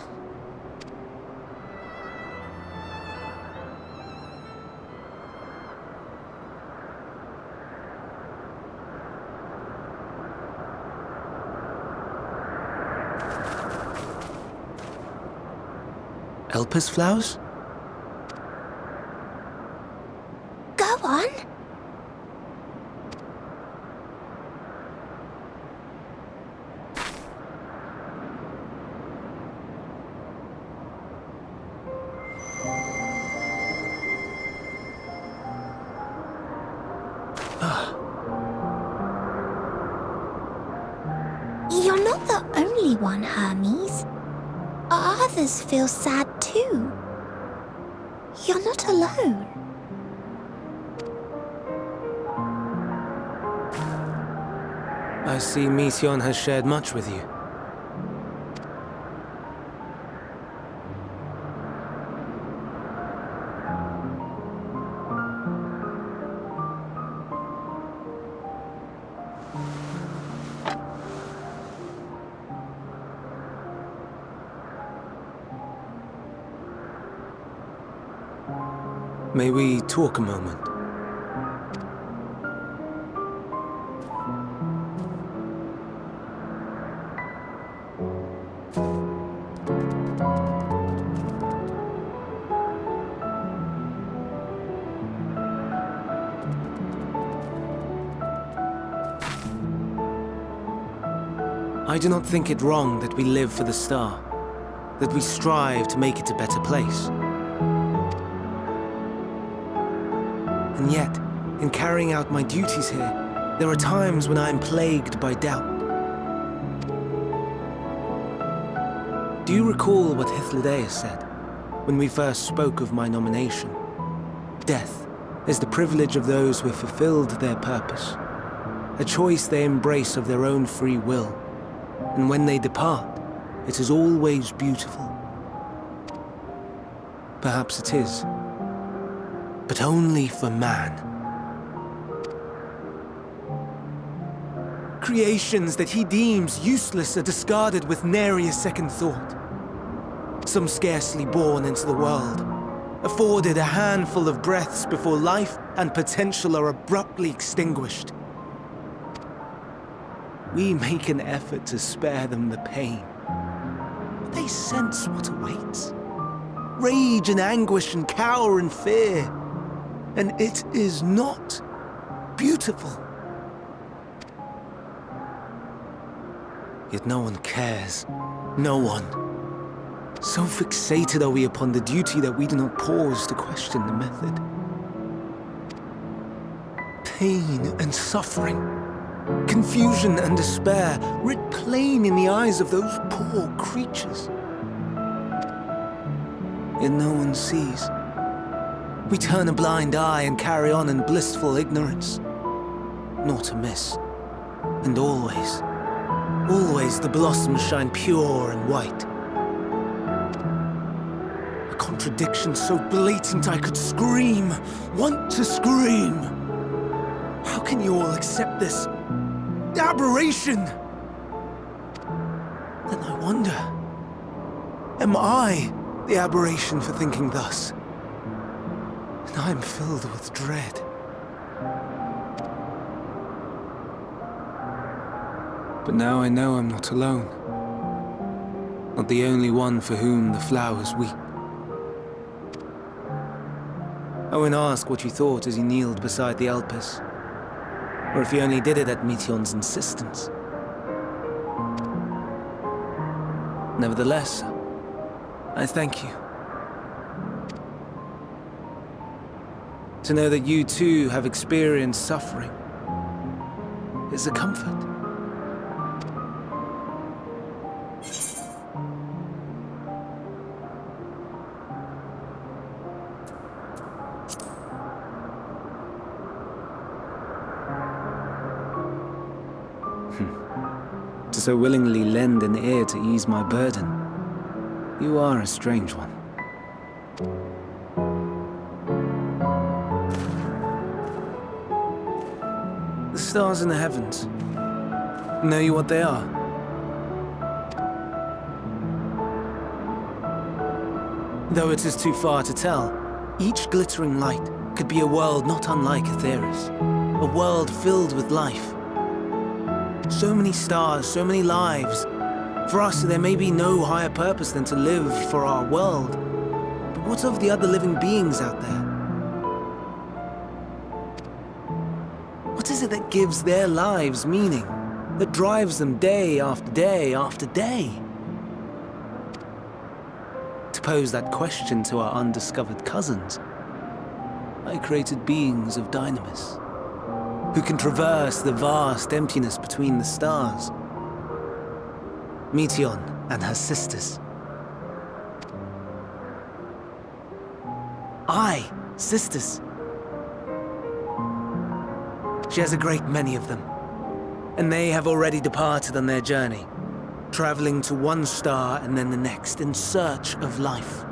Elpis flowers? Go on. You're not the only one, Hermes. Others feel sad too. You're not alone. I see Meteon has shared much with you. May we talk a moment? I do not think it wrong that we live for the star, that we strive to make it a better place. And yet, in carrying out my duties here, there are times when I am plagued by doubt. Do you recall what Hythlodaeus said when we first spoke of my nomination? Death is the privilege of those who have fulfilled their purpose, a choice they embrace of their own free will, and when they depart, it is always beautiful. Perhaps it is, but only for man. Creations that he deems useless are discarded with nary a second thought. Some scarcely born into the world, afforded a handful of breaths before life and potential are abruptly extinguished. We make an effort to spare them the pain, but they sense what awaits. Rage and anguish and cower and fear. And it is not beautiful. Yet no one cares. No one. So fixated are we upon the duty that we do not pause to question the method. Pain and suffering, confusion and despair, writ plain in the eyes of those poor creatures. Yet no one sees. We turn a blind eye and carry on in blissful ignorance. Nor to miss. And always, always the blossoms shine pure and white. A contradiction so blatant I could scream, want to scream. How can you all accept this aberration? Then I wonder, am I the aberration for thinking thus? And I'm filled with dread. But now I know I'm not alone. Not the only one for whom the flowers weep. Owen asked what you thought as he kneeled beside the Elpis, or if he only did it at Meteon's insistence. Nevertheless, I thank you. To know that you too have experienced suffering is a comfort. so willingly lend an ear to ease my burden. You are a strange one. The stars in the heavens. Know you what they are? Though it is too far to tell, each glittering light could be a world not unlike Aetheris. A world filled with life. So many stars, so many lives. For us, there may be no higher purpose than to live for our world. But what of the other living beings out there? What is it that gives their lives meaning? That drives them day after day after day? To pose that question to our undiscovered cousins, I created beings of dynamis, who can traverse the vast emptiness between the stars. Meteon and her sisters. Aye, sisters. She has a great many of them, and they have already departed on their journey, traveling to one star and then the next in search of life.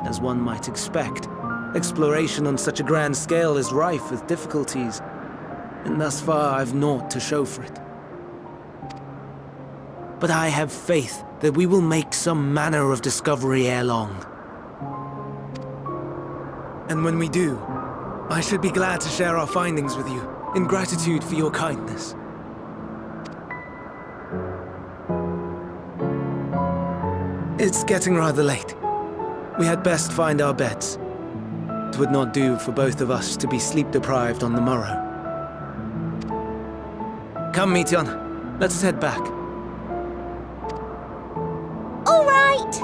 As one might expect, exploration on such a grand scale is rife with difficulties, and thus far I've naught to show for it. But I have faith that we will make some manner of discovery ere long. And when we do, I should be glad to share our findings with you, in gratitude for your kindness. It's getting rather late. We had best find our beds. It would not do for both of us to be sleep-deprived on the morrow. Come, Meteon. Let's head back. All right!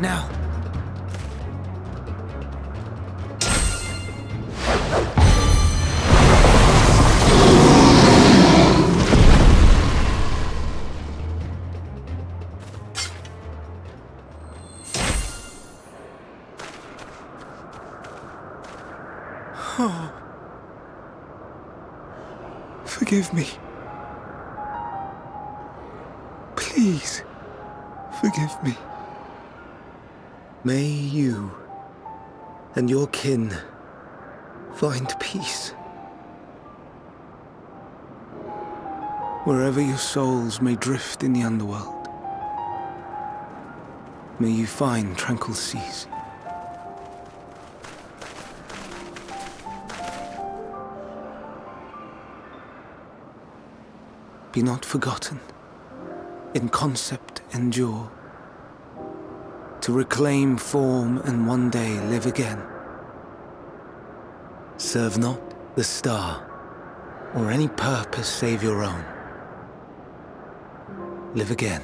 Now. Oh. Forgive me. Please, forgive me. May you and your kin find peace. Wherever your souls may drift in the underworld, may you find tranquil seas. Be not forgotten, in concept endure, to reclaim form and one day live again. Serve not the star, or any purpose save your own. Live again,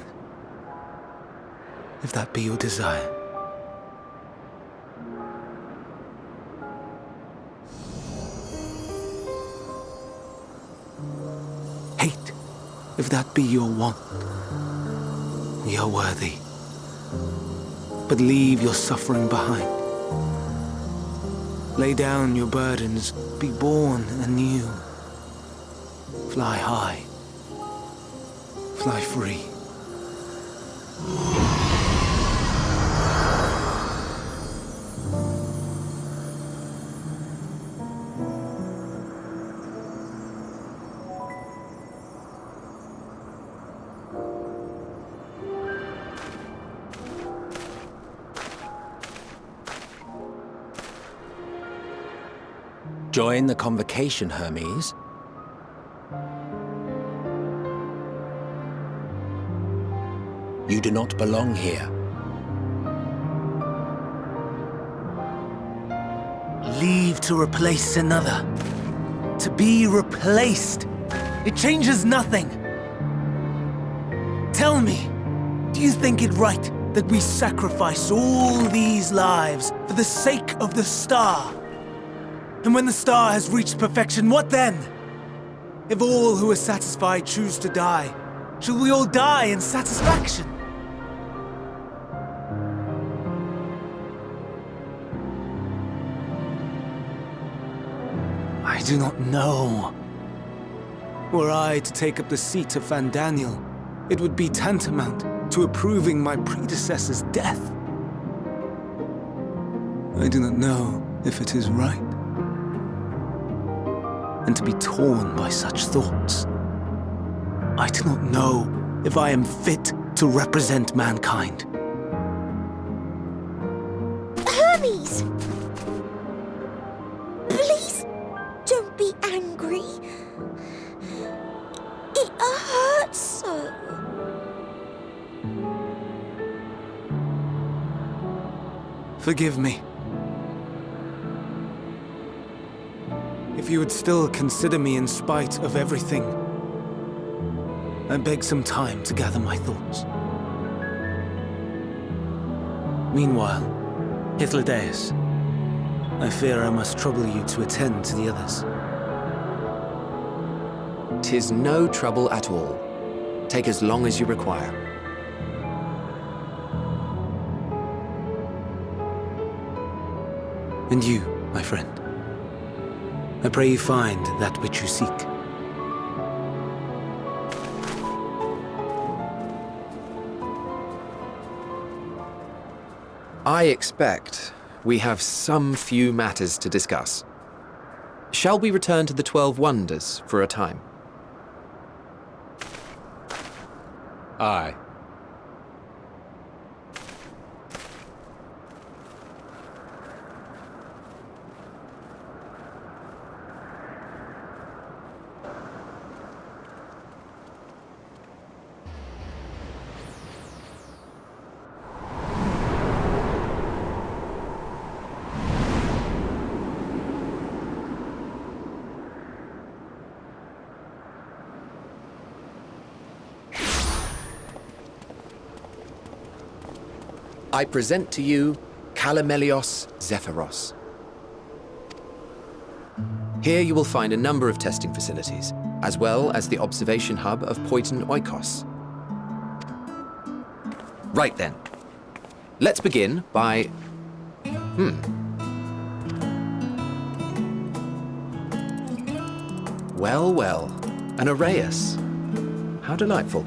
if that be your desire. Hate, if that be your want. We are worthy. But leave your suffering behind. Lay down your burdens, be born anew. Fly high, fly free. Join the convocation, Hermes. You do not belong here. Leave to replace another. To be replaced. It changes nothing. Tell me, do you think it right that we sacrifice all these lives for the sake of the star? And when the star has reached perfection, what then? If all who are satisfied choose to die, shall we all die in satisfaction? I do not know. Were I to take up the seat of Van Daniel, it would be tantamount to approving my predecessor's death. I do not know if it is right. And to be torn by such thoughts, I do not know if I am fit to represent mankind. Hermes! Please don't be angry. It hurts so. Forgive me. If you would still consider me in spite of everything, I beg some time to gather my thoughts. Meanwhile, Hythlodaeus, I fear I must trouble you to attend to the others. 'Tis no trouble at all. Take as long as you require. And you, my friend, I pray you find that which you seek. I expect we have some few matters to discuss. Shall we return to the 12 Wonders for a time? Aye. I present to you Calamelios Zephyros. Here you will find a number of testing facilities, as well as the observation hub of Poiton Oikos. Right then. Let's begin by... Well, well, an Arrhaeus. How delightful.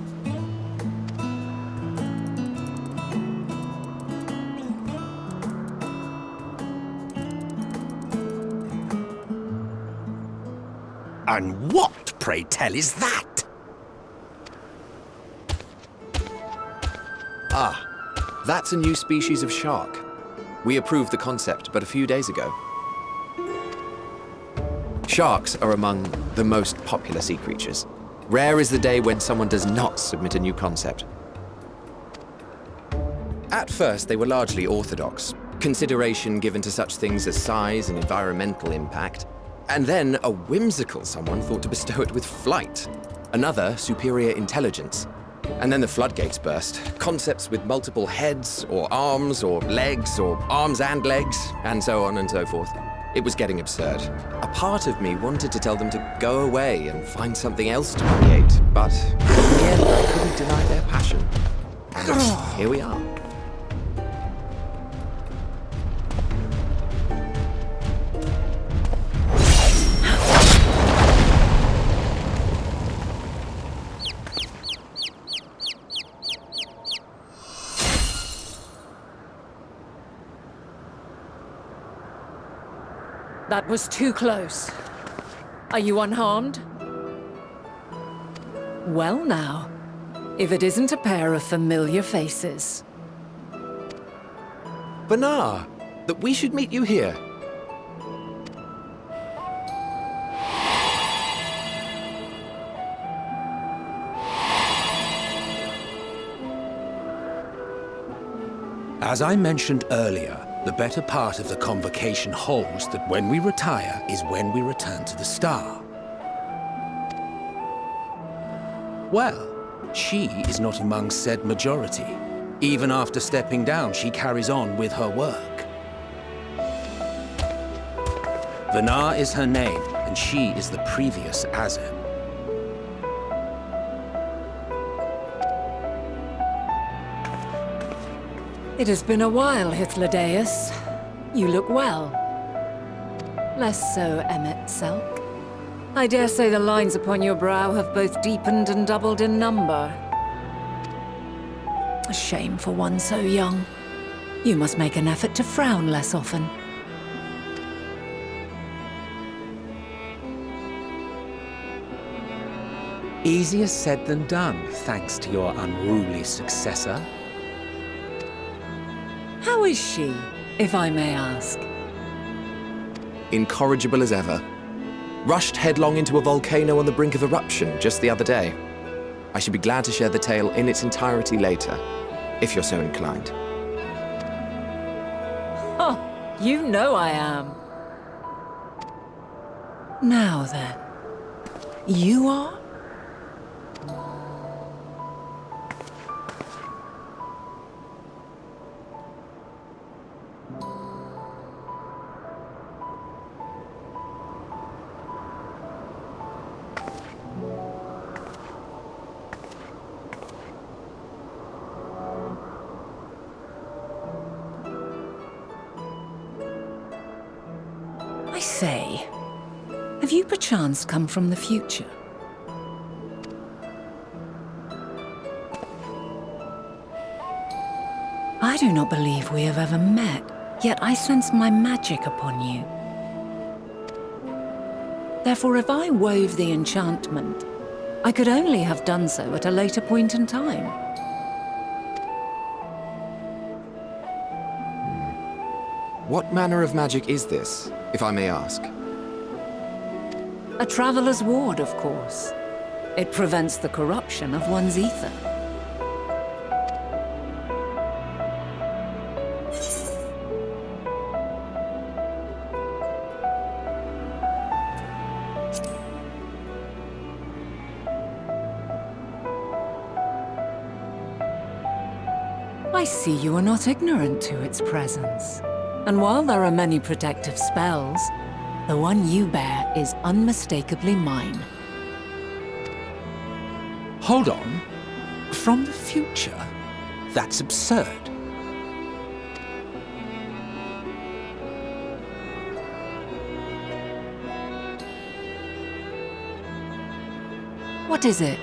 And what, pray tell, is that? Ah, that's a new species of shark. We approved the concept but a few days ago. Sharks are among the most popular sea creatures. Rare is the day when someone does not submit a new concept. At first, they were largely orthodox. Consideration given to such things as size and environmental impact, And then a whimsical someone thought to bestow it with flight. Another, superior intelligence. And then the floodgates burst. Concepts with multiple heads, or arms and legs, and so on and so forth. It was getting absurd. A part of me wanted to tell them to go away and find something else to create, but in the end, I couldn't deny their passion. And here we are. That was too close. Are you unharmed? Well now, if it isn't a pair of familiar faces. Banar, that we should meet you here. As I mentioned earlier, the better part of the convocation holds that when we retire is when we return to the star. Well, she is not among said majority. Even after stepping down, she carries on with her work. Vanar is her name, and she is the previous Azem. It has been a while, Hythlodaeus. You look well. Less so, Emmet Selk. I dare say the lines upon your brow have both deepened and doubled in number. A shame for one so young. You must make an effort to frown less often. Easier said than done, thanks to your unruly successor. How is she, if I may ask? Incorrigible as ever. Rushed headlong into a volcano on the brink of eruption just the other day. I should be glad to share the tale in its entirety later, if you're so inclined. Oh, you know I am. Now then, you are? I say, have you perchance come from the future? I do not believe we have ever met, yet I sense my magic upon you. Therefore, if I wove the enchantment, I could only have done so at a later point in time. What manner of magic is this, if I may ask? A traveler's ward, of course. It prevents the corruption of one's ether. I see you are not ignorant to its presence. And while there are many protective spells, the one you bear is unmistakably mine. Hold on. From the future? That's absurd. What is it?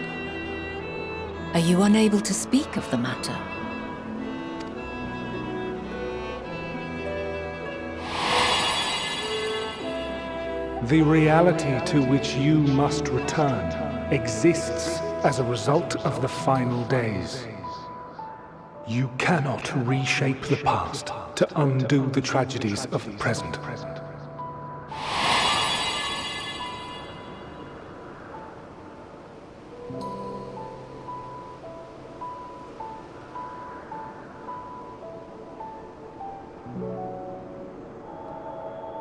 Are you unable to speak of the matter? The reality to which you must return exists as a result of the final days. You cannot reshape the past to undo the tragedies of the present.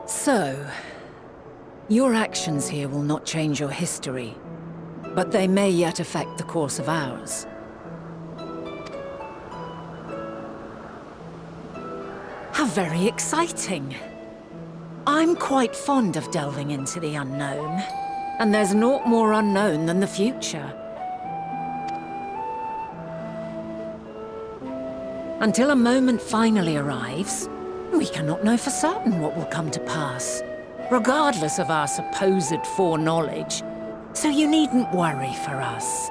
So, Your actions here will not change your history, but they may yet affect the course of ours. How very exciting! I'm quite fond of delving into the unknown, and there's naught more unknown than the future. Until a moment finally arrives, we cannot know for certain what will come to pass, regardless of our supposed foreknowledge, so you needn't worry for us.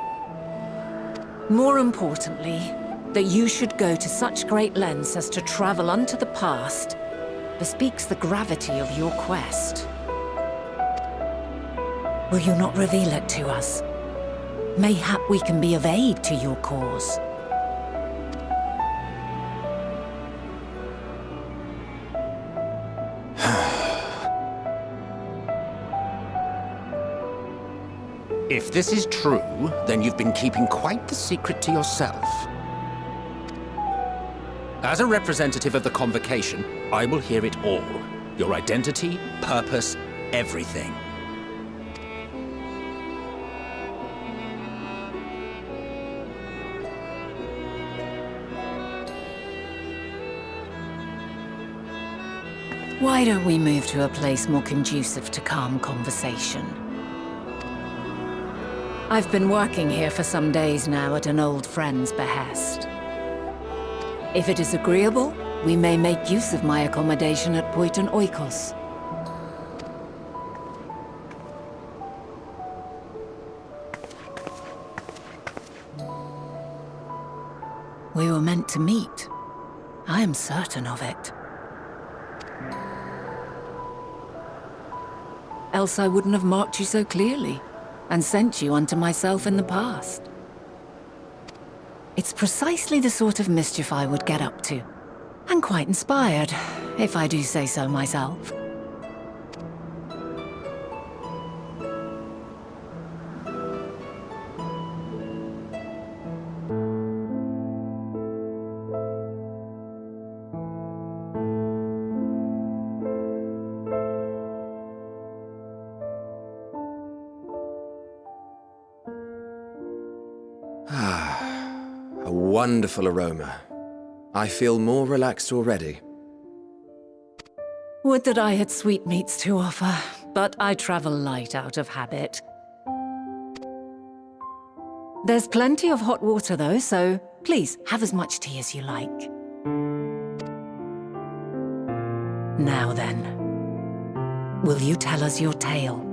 More importantly, that you should go to such great lengths as to travel unto the past bespeaks the gravity of your quest. Will you not reveal it to us? Mayhap we can be of aid to your cause. If this is true, then you've been keeping quite the secret to yourself. As a representative of the Convocation, I will hear it all. Your identity, purpose, everything. Why don't we move to a place more conducive to calm conversation? I've been working here for some days now at an old friend's behest. If it is agreeable, we may make use of my accommodation at Poiton Oikos. We were meant to meet. I am certain of it. Else I wouldn't have marked you so clearly, and sent you unto myself in the past. It's precisely the sort of mischief I would get up to, and quite inspired, if I do say so myself. A wonderful aroma. I feel more relaxed already. Would that I had sweetmeats to offer, but I travel light out of habit. There's plenty of hot water though, so please have as much tea as you like. Now then, will you tell us your tale?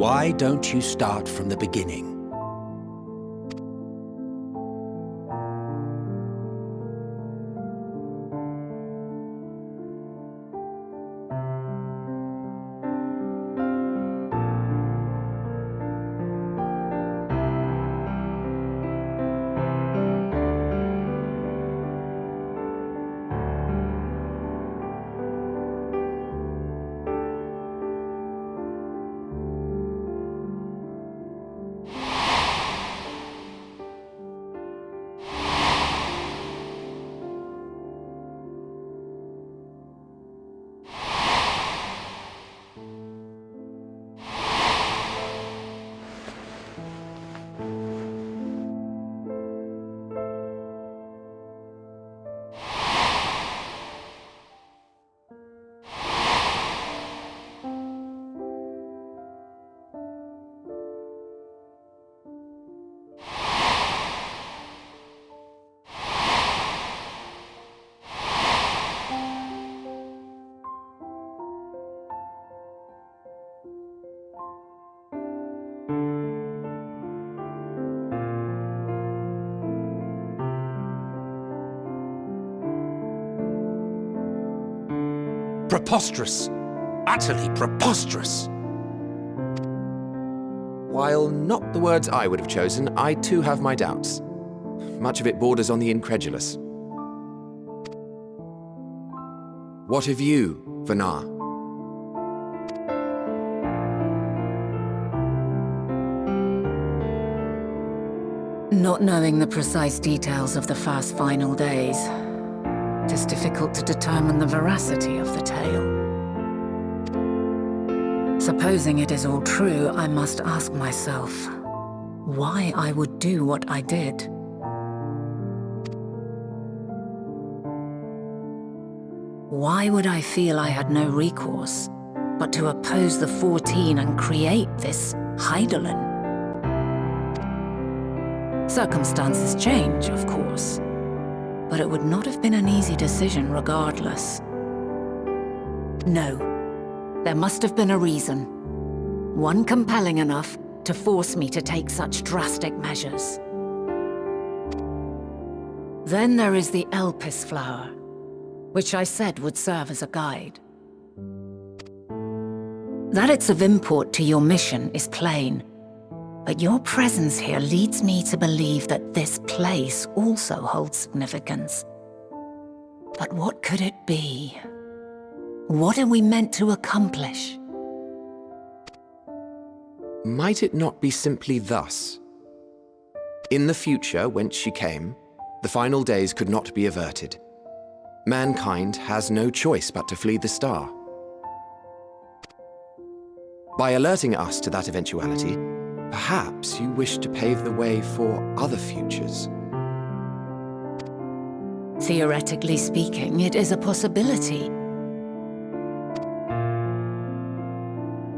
Why don't you start from the beginning? Preposterous. Utterly preposterous. While not the words I would have chosen, I too have my doubts. Much of it borders on the incredulous. What of you, Vanar? Not knowing the precise details of the first final days, it is difficult to determine the veracity of the tale. Supposing it is all true, I must ask myself why I would do what I did. Why would I feel I had no recourse but to oppose the 14 and create this Hydaelyn? Circumstances change, of course, but it would not have been an easy decision regardless. No, there must have been a reason. One compelling enough to force me to take such drastic measures. Then there is the Elpis flower, which I said would serve as a guide. That it's of import to your mission is plain, but your presence here leads me to believe that this place also holds significance. But what could it be? What are we meant to accomplish? Might it not be simply thus? In the future, whence she came, the final days could not be averted. Mankind has no choice but to flee the star. By alerting us to that eventuality, perhaps you wish to pave the way for other futures. Theoretically speaking, it is a possibility.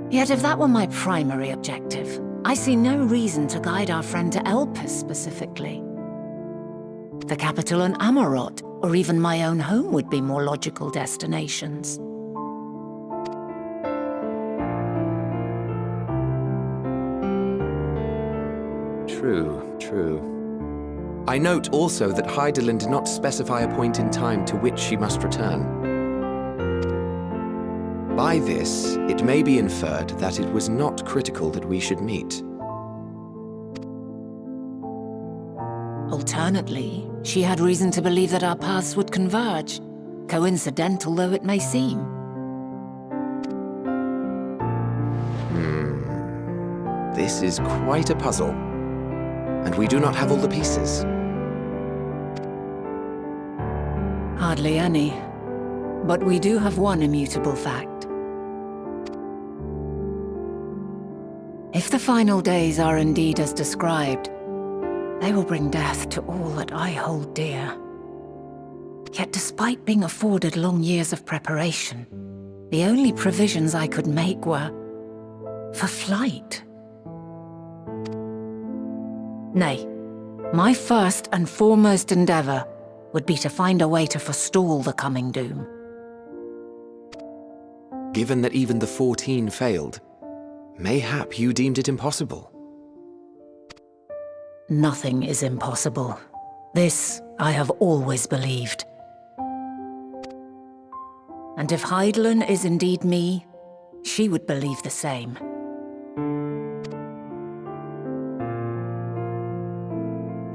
Yet if that were my primary objective, I see no reason to guide our friend to Elpis specifically. The capital in Amarot, or even my own home would be more logical destinations. True. I note also that Hydaelyn did not specify a point in time to which she must return. By this, it may be inferred that it was not critical that we should meet. Alternately, she had reason to believe that our paths would converge, coincidental though it may seem. This is quite a puzzle, and we do not have all the pieces. Hardly any, but we do have one immutable fact. If the final days are indeed as described, they will bring death to all that I hold dear. Yet despite being afforded long years of preparation, the only provisions I could make were for flight. Nay, my first and foremost endeavor would be to find a way to forestall the coming doom. Given that even the 14 failed, mayhap you deemed it impossible. Nothing is impossible. This I have always believed. And if Hydaelyn is indeed me, she would believe the same.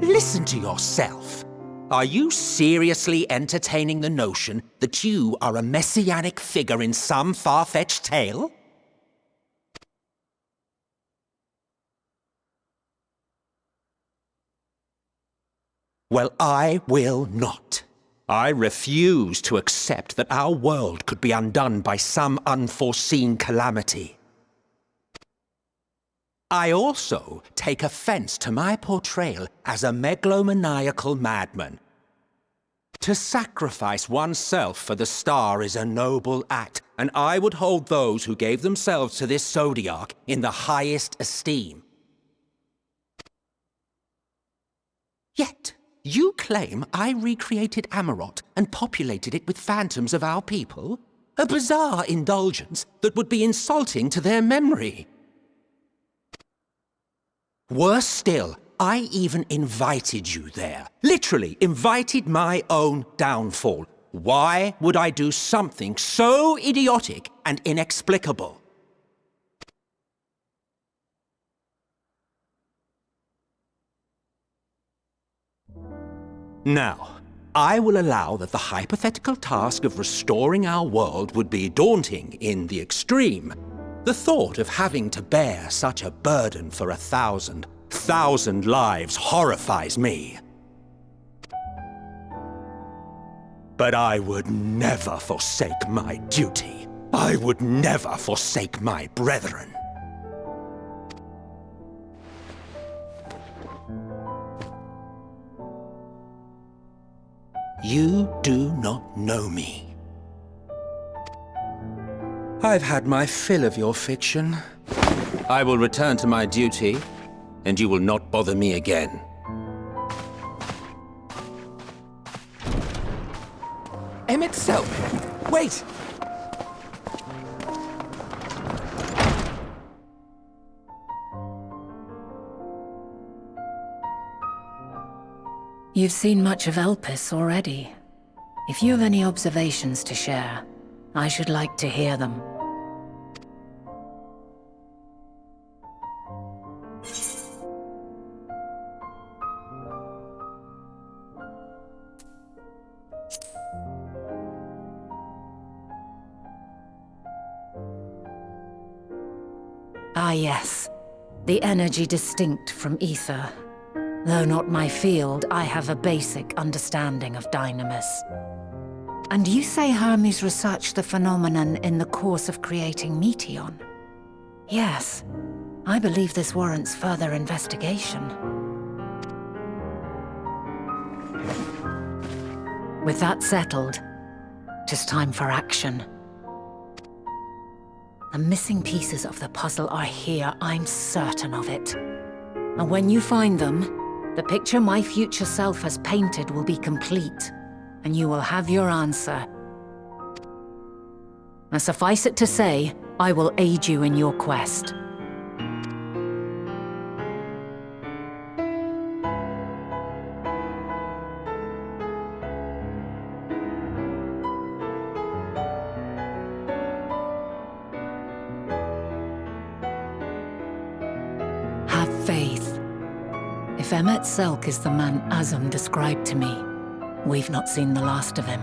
Listen to yourself. Are you seriously entertaining the notion that you are a messianic figure in some far-fetched tale? Well, I will not. I refuse to accept that our world could be undone by some unforeseen calamity. I also take offense to my portrayal as a megalomaniacal madman. To sacrifice oneself for the star is a noble act, and I would hold those who gave themselves to this zodiac in the highest esteem. Yet, you claim I recreated Amarot and populated it with phantoms of our people? A bizarre indulgence that would be insulting to their memory. Worse still, I even invited you there. Literally invited my own downfall. Why would I do something so idiotic and inexplicable? Now, I will allow that the hypothetical task of restoring our world would be daunting in the extreme. The thought of having to bear such a burden for 1,000 lives horrifies me. But I would never forsake my duty. I would never forsake my brethren. You do not know me. I've had my fill of your fiction. I will return to my duty, and you will not bother me again. Emmett Selk! Wait! You've seen much of Elpis already. If you have any observations to share, I should like to hear them. Ah yes, the energy distinct from ether. Though not my field, I have a basic understanding of dynamis. And you say Hermes researched the phenomenon in the course of creating Meteon? Yes, I believe this warrants further investigation. With that settled, it is time for action. The missing pieces of the puzzle are here, I'm certain of it. And when you find them, the picture my future self has painted will be complete, and you will have your answer. Now suffice it to say, I will aid you in your quest. Have faith. If Emmett Selk is the man Azam described to me, we've not seen the last of him.